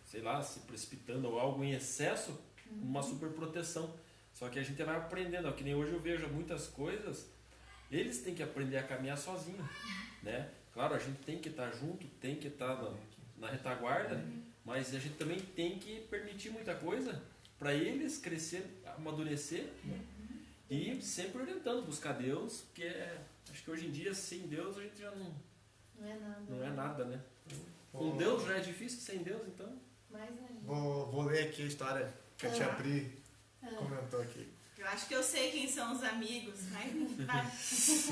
sei lá, se precipitando ou algo em excesso, uma super proteção. Só que a gente vai aprendendo, que nem hoje eu vejo muitas coisas, eles têm que aprender a caminhar sozinhos, né? Claro, a gente tem que estar junto, tem que estar na retaguarda, mas a gente também tem que permitir muita coisa para eles crescer, amadurecer, e sempre orientando, buscar Deus, porque acho que hoje em dia, sem Deus, a gente já não é nada, né? Com Deus já é difícil, sem Deus, então... Mais ainda. Vou ler aqui a história que a tia Pri comentou aqui. Eu acho que eu sei quem são os amigos, mas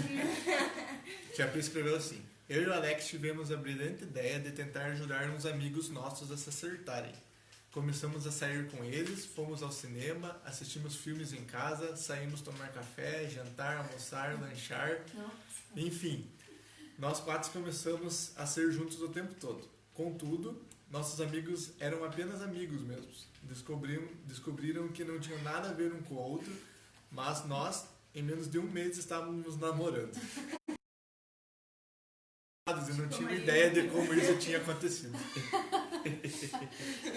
Tia Pri escreveu assim: eu e o Alex tivemos a brilhante ideia de tentar ajudar uns amigos nossos a se acertarem. Começamos a sair com eles, fomos ao cinema, assistimos filmes em casa, saímos tomar café, jantar, almoçar, lanchar, enfim. Nós 4 começamos a ser juntos o tempo todo. Contudo, nossos amigos eram apenas amigos mesmos. Descobriram que não tinham nada a ver um com o outro, mas nós, em menos de um mês, estávamos namorando. E não tinha ideia de como isso tinha acontecido.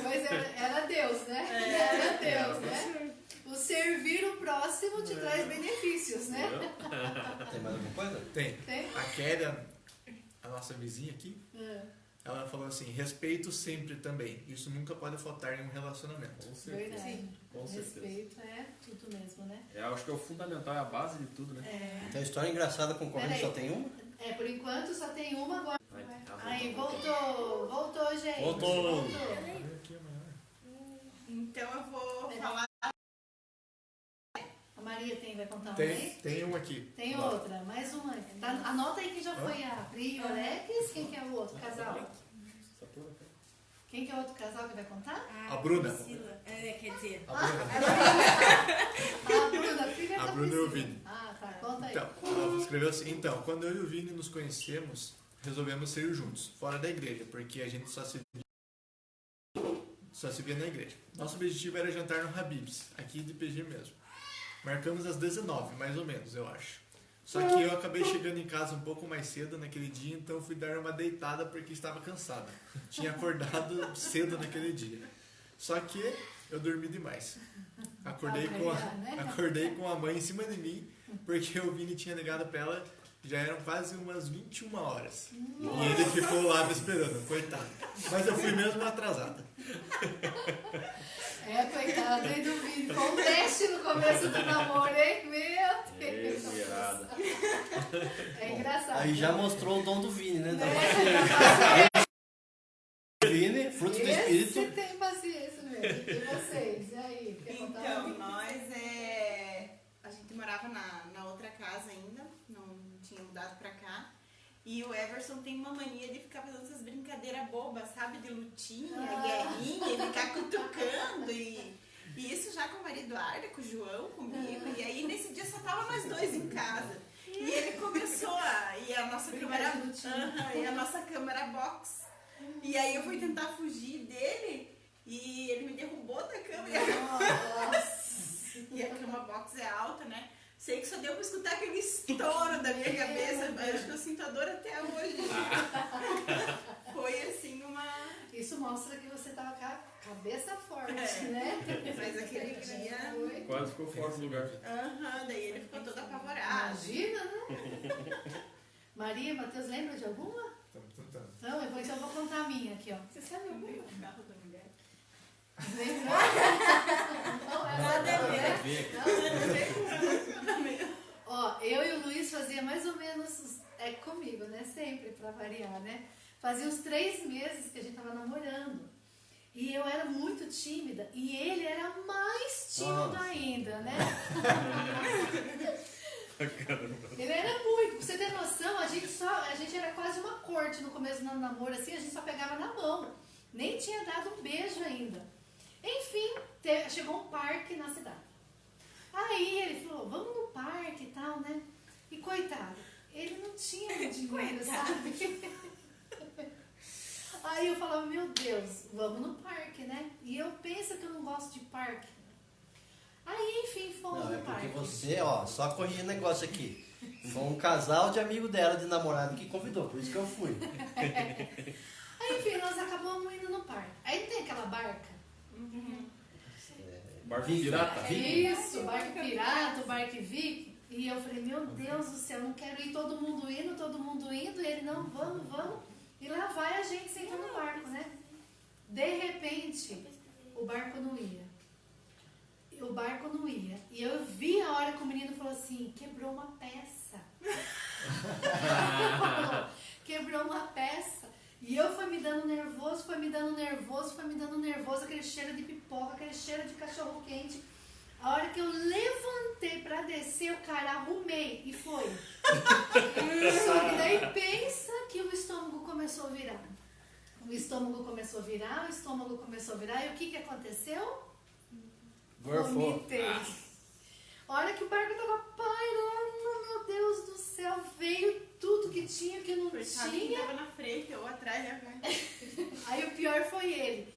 Mas era Deus, né? Era Deus, né? O servir o próximo te traz benefícios, né? Tem mais alguma coisa? Tem. Tem? A Kéria, a nossa vizinha aqui, ela falou assim: respeito sempre também. Isso nunca pode faltar em um relacionamento. Com certeza. Verdade. Com certeza. Respeito é tudo mesmo, né? Acho que é o fundamental, é a base de tudo, né? Então a história engraçada concorrente só tem uma? Por enquanto só tem uma agora. Aí, voltou. voltou, gente. Voltou. então eu vou falar. A Maria vai contar uma aí? Tem uma aqui. Tem outra, mais uma. Tá, anota aí quem já foi a Pri, o Alex. Quem que é o outro casal? Quem que é o outro casal que vai contar? A Bruna. Priscila. Quer dizer... A Bruna, filha A da Bruna e o Priscila. Vini. Tá, conta aí. Então, ela escreveu assim: então, quando eu e o Vini nos conhecemos, resolvemos sair juntos, fora da igreja, porque a gente só se via na igreja. Nosso objetivo era jantar no Habib's, aqui de PG mesmo. Marcamos às 19, mais ou menos, eu acho. Só que eu acabei chegando em casa um pouco mais cedo naquele dia, então fui dar uma deitada porque estava cansada. Tinha acordado cedo naquele dia. Só que eu dormi demais. Acordei com a mãe em cima de mim, porque o Vini tinha ligado para ela, já eram quase umas 21 horas. Nossa. E ele ficou lá me esperando, coitado. Mas eu fui mesmo atrasada. Coitado, hein, do Vini. Foi um teste no começo do namoro, hein? Meu Deus. É engraçado. Aí já mostrou o dom do Vini, né? Vini, fruto do Espírito. Você tem paciência mesmo. E vocês? E aí? Quer contar Então, uma? nós a gente morava na outra casa ainda, não tinha mudado pra cá. E o Everson tem uma mania de ficar fazendo essas brincadeiras bobas, sabe? De lutinha, guerrinha, e ficar cutucando. E isso já com o marido Arda, com o João, comigo. E aí nesse dia só tava nós 2 em casa. E ele começou e a nossa câmera box. E aí eu fui tentar fugir dele e ele me derrubou da cama. Nossa. E a cama box é alta, né? Sei que só deu pra escutar aquele estouro da minha cabeça. Eu acho que eu sinto a dor até hoje. Foi assim uma... Isso mostra que você tava com a cabeça forte, né? Mas aquele dia... Quase ficou fora do lugar. Daí ele ficou todo apavorado. Imagina, né? Maria, Matheus, lembra de alguma? Estamos tentando. Então eu vou contar a minha aqui, ó. Você sabe algum carro da mulher? Lembra? Não, essa Nada a não. Ó, eu e o Luiz fazia mais ou menos, comigo, né? Sempre, pra variar, né? Fazia uns 3 meses que a gente tava namorando. E eu era muito tímida. E ele era mais tímido ainda, né? Ele era muito. Pra você ter noção, a gente era quase uma corte no começo do namoro, assim, a gente só pegava na mão. Nem tinha dado um beijo ainda. Enfim, chegou um parque na cidade. Aí ele falou, vamos no parque e tal, né? E coitado, ele não tinha dinheiro, sabe? Aí eu falava, meu Deus, vamos no parque, né? E eu penso que eu não gosto de parque. Aí, enfim, fomos Não, é no porque parque. você, só corrigir negócio aqui. Foi um casal de amigo dela, de namorado, que convidou, por isso que eu fui. Aí, enfim, nós acabamos indo no parque. Aí tem aquela barca. Barco pirata. Isso, barco pirata, o barco Viking. E eu falei, meu Deus do céu, não quero ir, todo mundo indo. E ele, não, vamos. E lá vai a gente sentando no barco, né? De repente, o barco não ia. E eu vi a hora que o menino falou assim, quebrou uma peça. Quebrou uma peça. E eu fui me dando nervoso, aquele cheiro de pipoca, aquele cheiro de cachorro quente. A hora que eu levantei pra descer, o cara arrumei e foi. Só que daí pensa que o estômago começou a virar. E o que aconteceu? Vomitei. A hora que o barco tava pairando, meu Deus do céu, veio tudo que tinha, que não Coitado, tinha. quem tava na frente ou atrás, né? Aí o pior foi ele.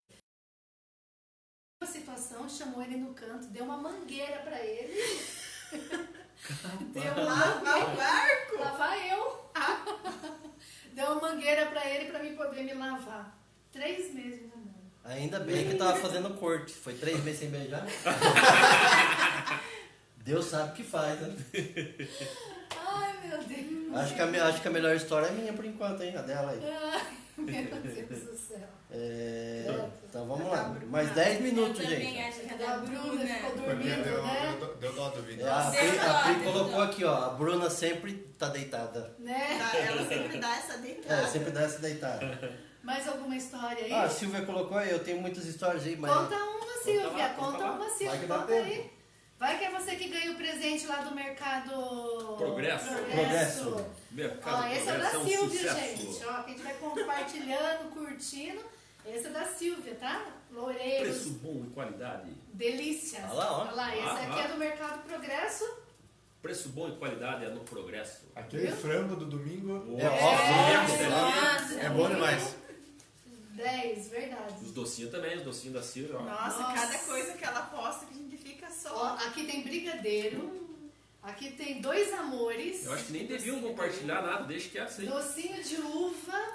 A situação, chamou ele no canto, deu uma mangueira pra ele. Lavar o barco? Lavar eu. Deu uma mangueira pra ele pra mim poder me lavar. 3 meses de namoro. Ainda bem que tava fazendo corte. Foi 3 meses sem beijar. Deus sabe o que faz, né? Ai, meu Deus. Acho que a melhor história é minha por enquanto, hein? A dela aí. Ai, meu Deus do céu. Então vamos lá. Mais 10 minutos, Eu também gente. acho que é A da Bruna Bruna. ficou Porque dormindo, né? deu dó do vídeo. A Pri colocou aqui, ó. A Bruna sempre tá deitada. Ela sempre dá essa deitada. Sempre dá essa deitada. Mais alguma história aí? A Silvia colocou aí, eu tenho muitas histórias aí, mas. Conta uma, Silvia. Conta lá. Vai Silvia. que dá Conta aí. tempo. Vai que é você que ganha o presente lá do mercado... Progresso. Ó, esse é da um Silvia, sucesso. gente. Ó, quem estiver compartilhando, curtindo, esse é da Silvia, tá? Loureiros. Preço bom e qualidade. Delícias. Olha lá, ó. Olha lá, esse aqui é do mercado Progresso. Preço bom e qualidade é no Progresso. Aquele frango do domingo Óbvio. é bom demais. 10, verdade. Os docinhos também, os docinhos da Silvia. Ó. Nossa, Nossa. cada coisa que ela posta que a gente fica Ó, só. aqui tem brigadeiro. Aqui tem 2 amores. Eu acho que nem deviam compartilhar nada, deixa quieto isso aí. Docinho de uva.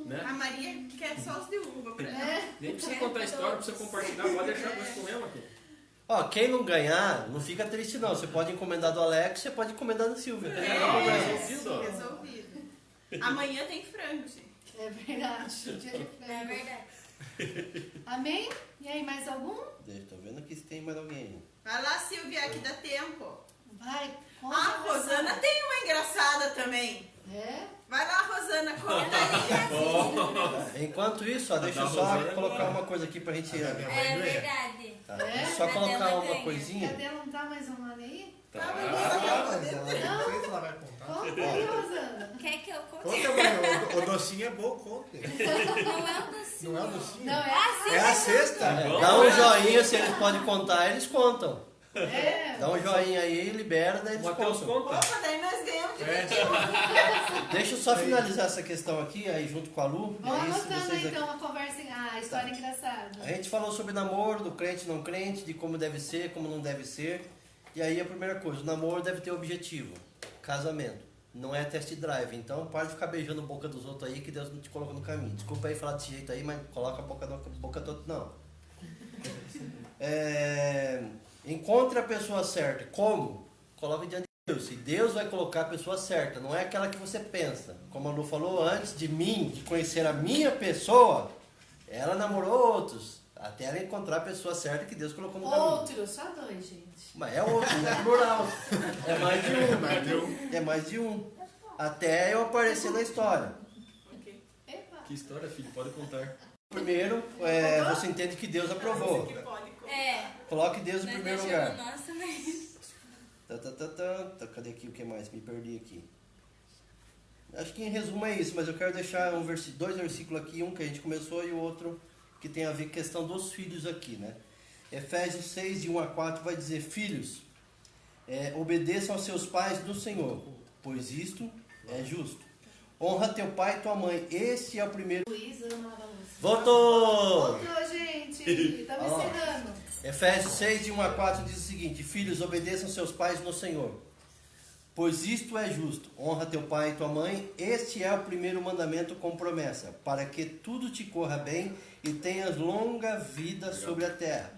Né? A Maria quer só os de uva pra ela. Né? Nem precisa contar a história, precisa compartilhar, pode deixar nós comemos aqui. Ó, quem não ganhar, não fica triste não. Você pode encomendar do Alex, você pode encomendar da Silvia. resolvido, ó. Resolvido. Amanhã tem frango, gente. É verdade. Dia de É frango. verdade. Amém? E aí, mais algum? Tô vendo aqui se tem mais alguém aí. Vai lá, Silvia, que dá tempo. Vai, conta. A Rosana tem uma engraçada também. É? Vai lá, Rosana, conta aí. Enquanto isso, ó, deixa eu só colocar uma coisa aqui pra gente. A minha mãe É ganha. verdade. Tá? É? Só colocar Ela uma ganha. coisinha. Cadê? Não tá mais online aí? Tá. Mas ela não sei se ela vai contar. Conta aí, Rosana. Quer que eu conte? Conta, mãe. O docinho é bom, conta. Não é o docinho. Não é o docinho? Não, é assim. É a sexta. Dá um joinha, se eles podem contar, eles contam. É. Dá um joinha aí, libera, daí O eles Matheus contam. conta. Opa, daí nós ganhamos de Deixa eu só finalizar essa questão aqui, aí junto com a Lu. Vamos aí, se anotando vocês então a conversa, a história engraçada. A gente falou sobre namoro, do crente não crente, de como deve ser, como não deve ser. E aí a primeira coisa, o namoro deve ter objetivo, casamento. Não é test drive, então para de ficar beijando a boca dos outros aí que Deus não te colocou no caminho. Desculpa aí falar desse jeito aí, mas coloca a boca na boca do outro não. Encontre a pessoa certa. Como? Coloque diante de Deus. E Deus vai colocar a pessoa certa, não é aquela que você pensa. Como a Lu falou antes de mim, de conhecer a minha pessoa, ela namorou outros. Até ela encontrar a pessoa certa que Deus colocou no caminho. Outro, só 2, gente. Mas é outro, não é plural. É mais de um. É mais de um. Até eu aparecer na história. Epa. Que história, filho? Pode contar. Primeiro, você entende que Deus aprovou. que pode comer. É. Coloque Deus em Nós primeiro deixamos lugar. nossa, mas... Cadê aqui o que mais? Me perdi aqui. Acho que em resumo é isso, mas eu quero deixar 2 versículos aqui, um que a gente começou e o outro que tem a ver com a questão dos filhos aqui, né? Efésios 6, de 1 a 4, vai dizer: Filhos, obedeçam aos seus pais no Senhor, pois isto é justo. Honra teu pai e tua mãe, esse é o primeiro... Luiz, Ana Lava Luz. Voltou! Voltou, gente. Estamos Ó. encerrando. Efésios 6, de 1 a 4 diz o seguinte: Filhos, obedeçam seus pais no Senhor, Pois isto é justo, honra teu pai e tua mãe, este é o primeiro mandamento com promessa, para que tudo te corra bem e tenhas longa vida sobre a terra.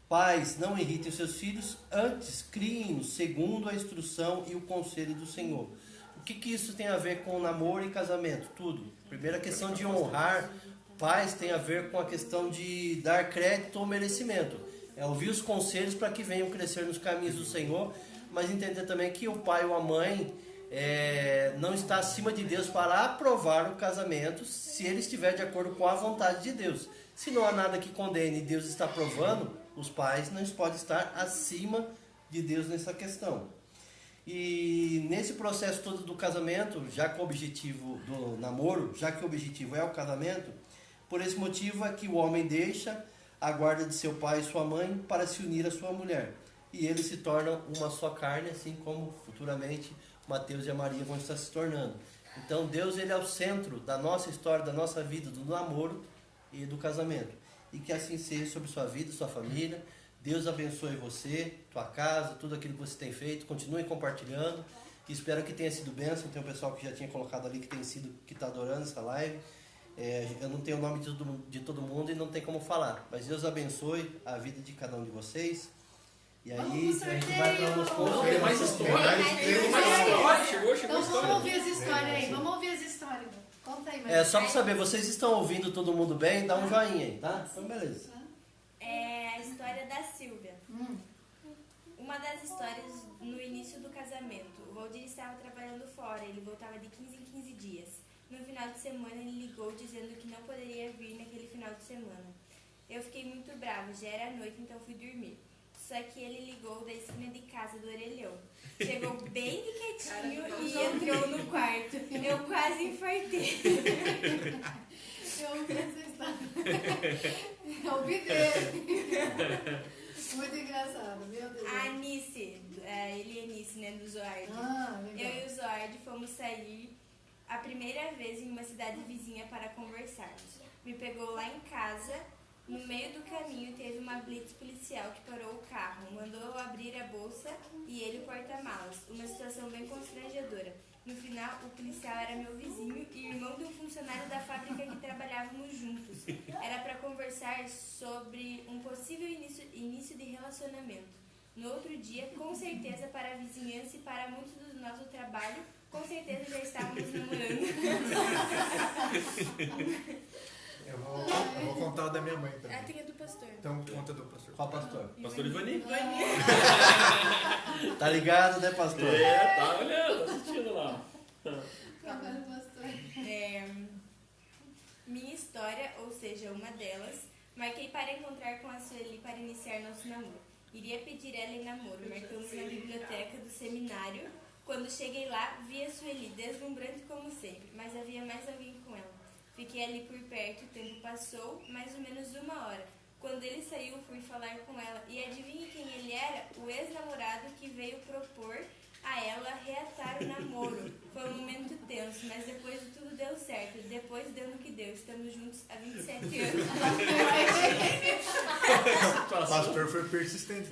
Pais, não irritem os seus filhos, antes criem-nos segundo a instrução e o conselho do Senhor. O que isso tem a ver com namoro e casamento? Tudo. Primeiro, a questão de honrar pais tem a ver com a questão de dar crédito ou merecimento. É ouvir os conselhos para que venham crescer nos caminhos do Senhor, mas entender também que o pai ou a mãe não está acima de Deus para aprovar o casamento se ele estiver de acordo com a vontade de Deus. Se não há nada que condene e Deus está aprovando, os pais não podem estar acima de Deus nessa questão. E nesse processo todo do casamento, já que o objetivo do namoro, já que o objetivo é o casamento, por esse motivo é que o homem deixa a guarda de seu pai e sua mãe para se unir à sua mulher. E eles se tornam uma só carne, assim como futuramente Mateus e a Maria vão estar se tornando. Então Deus, ele é o centro da nossa história, da nossa vida, do namoro e do casamento. E que assim seja sobre sua vida, sua família. Deus abençoe você, tua casa, tudo aquilo que você tem feito. Continue compartilhando. Espero que tenha sido bênção. Tem um pessoal que já tinha colocado ali que está adorando essa live. Eu não tenho o nome de todo mundo e não tem como falar. Mas Deus abençoe a vida de cada um de vocês. E aí a gente vai para os conselhos. Tem mais história. Tem mais história. Chegou Então história. vamos ouvir as histórias aí. Vamos ouvir as histórias. Conta aí, mais. Só para saber, vocês estão ouvindo todo mundo bem? Dá um joinha aí, tá? Então beleza. É a história da Silvia. Uma das histórias no início do casamento. O Valdir estava trabalhando fora, ele voltava de 15 em 15 dias. No final de semana ele ligou dizendo que não poderia vir naquele final de semana. Eu fiquei muito brava, já era noite, então fui dormir. Só que ele ligou da esquina de casa do orelhão. Chegou bem de quietinho e entrou no quarto. Eu quase infartei. Eu ouvi essa história. Eu ouvi dele. Muito engraçado, meu Deus. A Anice, ele é Anice, né, do Zoard. Legal. Eu e o Zoard fomos sair a primeira vez em uma cidade vizinha para conversarmos. Me pegou lá em casa. No meio do caminho teve uma blitz policial que parou o carro, mandou eu abrir a bolsa e ele o porta-malas. Uma situação bem constrangedora. No final, o policial era meu vizinho e irmão de um funcionário da fábrica que trabalhávamos juntos. Era para conversar sobre um possível início de relacionamento. No outro dia, com certeza para a vizinhança e para muitos do nosso trabalho, com certeza já estávamos namorando. Eu vou contar o da minha mãe também. Tem a do pastor. Então conta do pastor. Qual pastor? Pastor Ivani. Tá ligado, né, pastor? Tá olhando, tá assistindo lá. Minha história, ou seja, uma delas, marquei para encontrar com a Sueli para iniciar nosso namoro. Iria pedir ela em namoro, marcamos na biblioteca do seminário. Quando cheguei lá, vi a Sueli, deslumbrante como sempre, mas havia mais alguém com ela. Fiquei ali por perto, o tempo passou, mais ou menos 1 hora. Quando ele saiu, fui falar com ela e adivinhe quem ele era? O ex-namorado que veio propor a ela reatar o namoro. Foi um momento tenso, mas depois de tudo deu certo. Depois deu no que deu. Estamos juntos há 27 anos. O pastor foi persistente.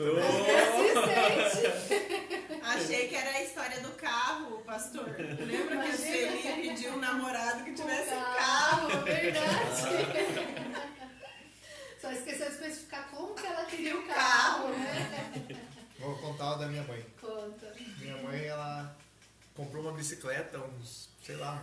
Achei que era a história do carro, pastor. Lembra que a Sueli pediu um namorado que tivesse um carro? Verdade. Só esqueceu de especificar como que ela queria o carro, né? Vou contar o da minha mãe. Conta. Minha mãe, ela comprou uma bicicleta uns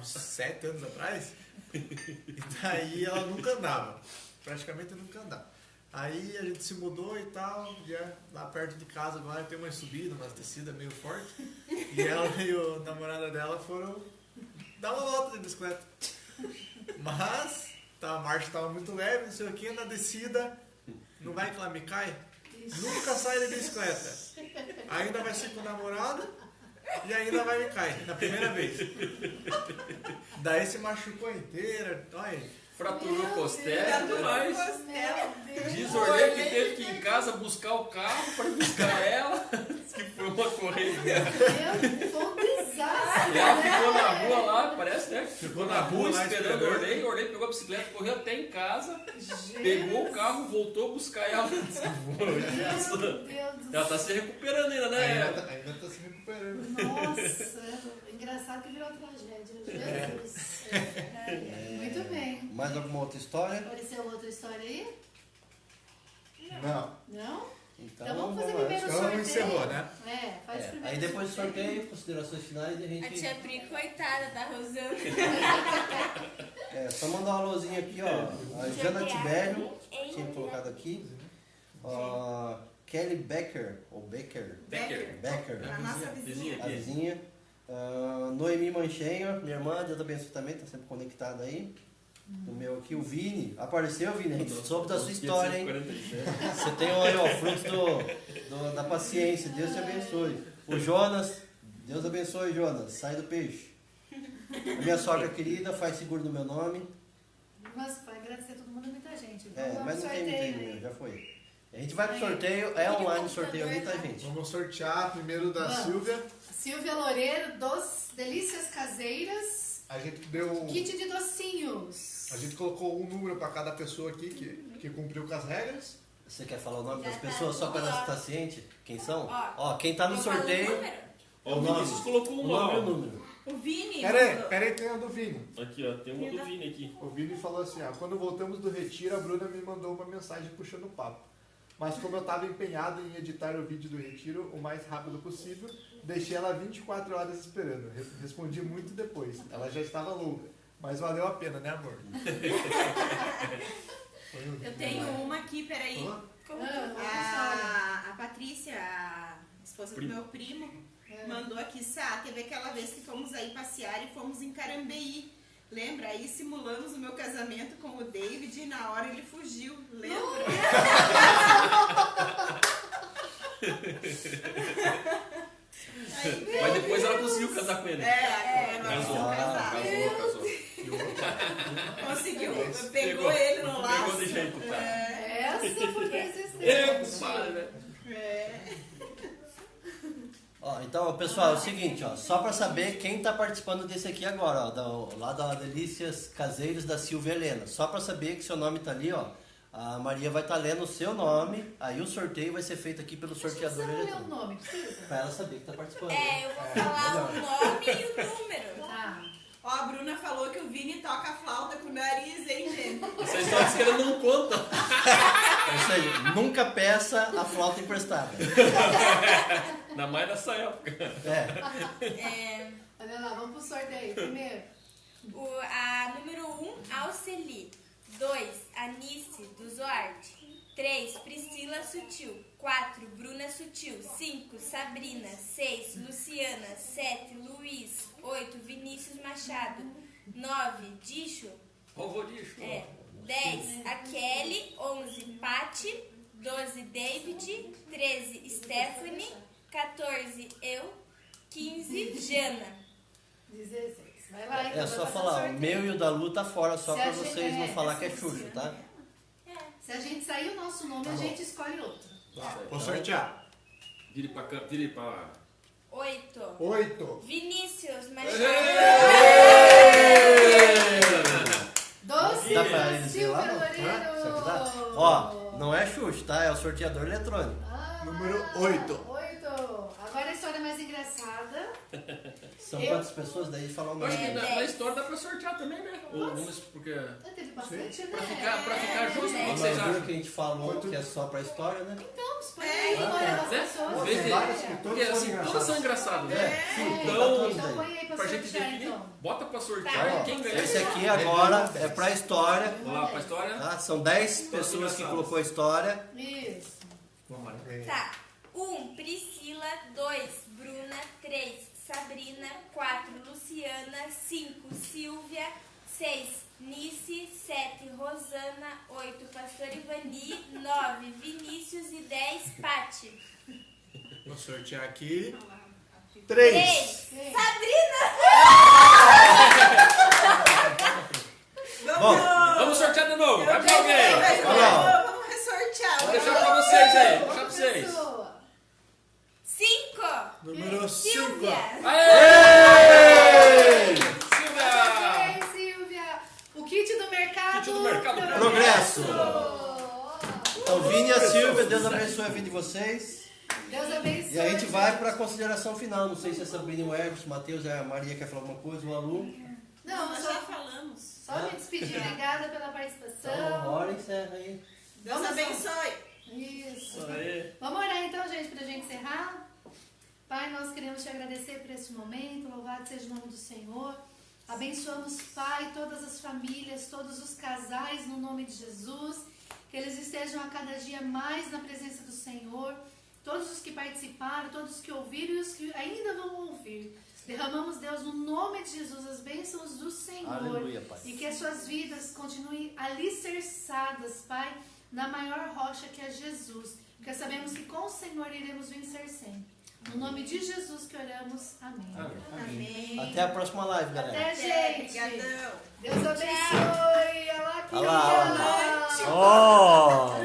7 anos atrás. E daí ela nunca andava. Praticamente nunca andava. Aí a gente se mudou e tal, já lá perto de casa agora tem uma subida, umas descidas meio forte. E ela e a namorada dela foram dar uma volta de bicicleta. Mas a marcha estava muito leve, não sei o que, na descida, não vai que ela me cai? Nunca sai da bicicleta. Ainda vai ser com o namorado e ainda vai me cair, na primeira vez. Daí se machucou inteira, olha. Fraturou costela e tudo mais. Diz Orlê que teve que ir em casa buscar o carro para buscar ela. Diz que foi uma correria. Foi um desastre. Ela ficou na rua lá, parece, né? Ficou na rua lá esperando o Orlê. O Orlê pegou a bicicleta, correu até em casa, pegou o carro, voltou a buscar ela. Meu Deus do Ela tá se recuperando ainda, né? Ainda tá se recuperando. Nossa, engraçado que virou tragédia. Jesus. Muito bem. Mais alguma outra história? Apareceu outra história aí? Não. Não? Então, Então vamos fazer vamos lá. primeiro o Então sorteio. encerrou, né? Faz primeiro Aí depois do sorteio. sorteio, considerações finais e a A gente. tia Pri, coitada, tá rosando. Só mandar uma luzinha aqui, ó. A Jana Tibério tinha colocado aqui. Kelly Becker, ou Becker. Becker. A nossa Vizinha A aqui. vizinha. Noemi Manchenho, minha irmã, Deus abençoe também, tá sempre conectada aí. O meu aqui, o Vini. Apareceu, Vini? A gente soube da sua história, hein? 547. Você tem aí, ó, fruto da paciência. Deus te abençoe. O Jonas, Deus abençoe, Jonas. Sai do peixe. A minha sogra querida, faz seguro no meu nome. Mas vai agradecer todo mundo, muita gente. Mas não tem sorteio, muito né? já foi. A gente vai pro sorteio, é online o sorteio ali, tá, gente? Vamos sortear primeiro da Vamos. Silvia. Silvia Loureiro, Delícias Caseiras, A gente deu. kit de docinhos. A gente colocou um número para cada pessoa aqui que cumpriu com as regras. Você quer falar o nome Já das tá pessoas só para tudo elas lá. estar cientes? Quem são? Ó, Ó, quem tá no eu falo o sorteio, número? Ó, o Vinícius colocou o um nome e o nome. número. O Vini. Peraí, tem a do Vini. Aqui, ó, tem uma do Vini aqui. O Vini falou assim, ó, quando voltamos do retiro, a Bruna me mandou uma mensagem puxando o papo. Mas como eu estava empenhado em editar o vídeo do retiro o mais rápido possível, deixei ela 24 horas esperando. Respondi muito depois. Ela já estava louca. Mas valeu a pena, né, amor? Eu tenho uma aqui, peraí. Como A Patrícia, a esposa Primo. do meu primo, mandou aqui, teve aquela vez que fomos aí passear e fomos em Carambeí. Lembra? Aí simulamos o meu casamento com o David e na hora ele fugiu. Lembra? Mas depois ela conseguiu casar com ele. Casou. Casou. Conseguiu. Pegou ele no laço. Pegou de jeito, tá? Essa foi persistente. Né? Ó, então, pessoal, é o seguinte, ó, só para saber quem tá participando desse aqui agora, ó, lá da Delícias Caseiros da Silvia Helena. Só para saber que seu nome tá ali, ó. A Maria vai estar lendo o seu nome, aí o sorteio vai ser feito aqui pelo sorteador Você não lê o eletrônico. nome, precisa? Pra ela saber que tá participando. É, eu vou falar o nome e o número. Tá. Ó, a Bruna falou que o Vini toca flauta com o nariz, hein, gente? Essa história diz que ele não conta. É isso aí, nunca peça a flauta emprestada. Ainda mais nessa época. Olha lá, vamos pro sorteio. Primeiro. A número 1, Alceli. 2, Anice, do Zoarte. 3, Priscila Sutil. 4, Bruna Sutil. 5, Sabrina. 6, Luciana. 7, Luiz. 8, Vinícius Machado. 9, Dicho. Vovô Dicho. 10, a Kelly. 11, Pati. 12, David. 13, Stephanie. 14, eu. 15, Jana. 16. Vai lá, então. É vai só fazer falar, o sorteio. meu e o da Lu tá fora, só Se pra a gente- vocês não falar que é essa Xuxa, Luciana. tá? Se a gente sair o nosso nome, a gente escolhe outro. Vou sortear. Vire pra 8, 8. Vinícius Machado. 12. Dá pra eles ir lá, Silvia não? Loureiro. Será que dá? Ó, não é Xuxa, tá? É o sorteador eletrônico. Número 8. 8. Agora a história mais engraçada. São Eu- quantas pessoas daí falam o Eu acho que nome? na história dá pra sortear também, né? Ou vamos, porque Teve bastante, né? pra ficar justo, o que Uma vocês dúvida acham? que a gente falou que é só pra história, né? Então, põe aí o nome das né? pessoas. Às vezes- Tem vários É. que Porque todos são assim, todas engraçados. são engraçadas, né? Sim, Então, tá todos Então daí. põe aí pra Pra gente sortear, definir, então. bota pra Ó, sortear. Quem ganha? esse aqui agora é pra história, Vamos lá pra história. tá? São 10 pessoas que engraçadas. colocou a história. Isso. Vamos lá. Tá. 1, Priscila. 2, Bruna. 3, Sabrina. 4, Luciana. 5, Silvia. 6, Nice. 7, Rosana. 8, Pastor Ivani. 9, Vinícius e 10, Pati. Vou sortear aqui. 3, 3. Sabrina. Bom, Vamos sortear de novo. Vai pra Mas alguém. vamos ressortear. Vou deixar pra vocês aí. Vou deixar pra vocês. Pessoa. 5, Número 5. Silvia. Aê! Silvia! Parabéns, Silvia. O kit do mercado. Kit do mercado Progresso. Então, Vini e a Silvia, Deus abençoe a vida de vocês. Deus abençoe. E a gente vai para a consideração final. Não sei se é Sabrina, o Hermes, o Matheus, a Maria quer falar alguma coisa, o Alu. Não, nós só, já falamos. só me despedir. Obrigada pela participação. Então, hora encerra aí. Deus Vamos abençoe. Isso. Aê. Vamos orar então, gente, pra gente encerrar? Pai, nós queremos te agradecer por esse momento. Louvado seja o nome do Senhor. Abençoamos, Pai, todas as famílias, todos os casais, no nome de Jesus. Que eles estejam a cada dia mais na presença do Senhor. Todos os que participaram, todos os que ouviram e os que ainda vão ouvir. Derramamos, Deus, no nome de Jesus, as bênçãos do Senhor. Aleluia, Pai. E que as suas vidas continuem alicerçadas, Pai, na maior rocha que é Jesus. Porque sabemos que com o Senhor iremos vencer sempre. No nome de Jesus que oramos. Amém. Amém. Até a próxima live, galera. Até, Até, gente. Obrigadão. Deus abençoe. Olha lá, que Olha lá, legal. ó.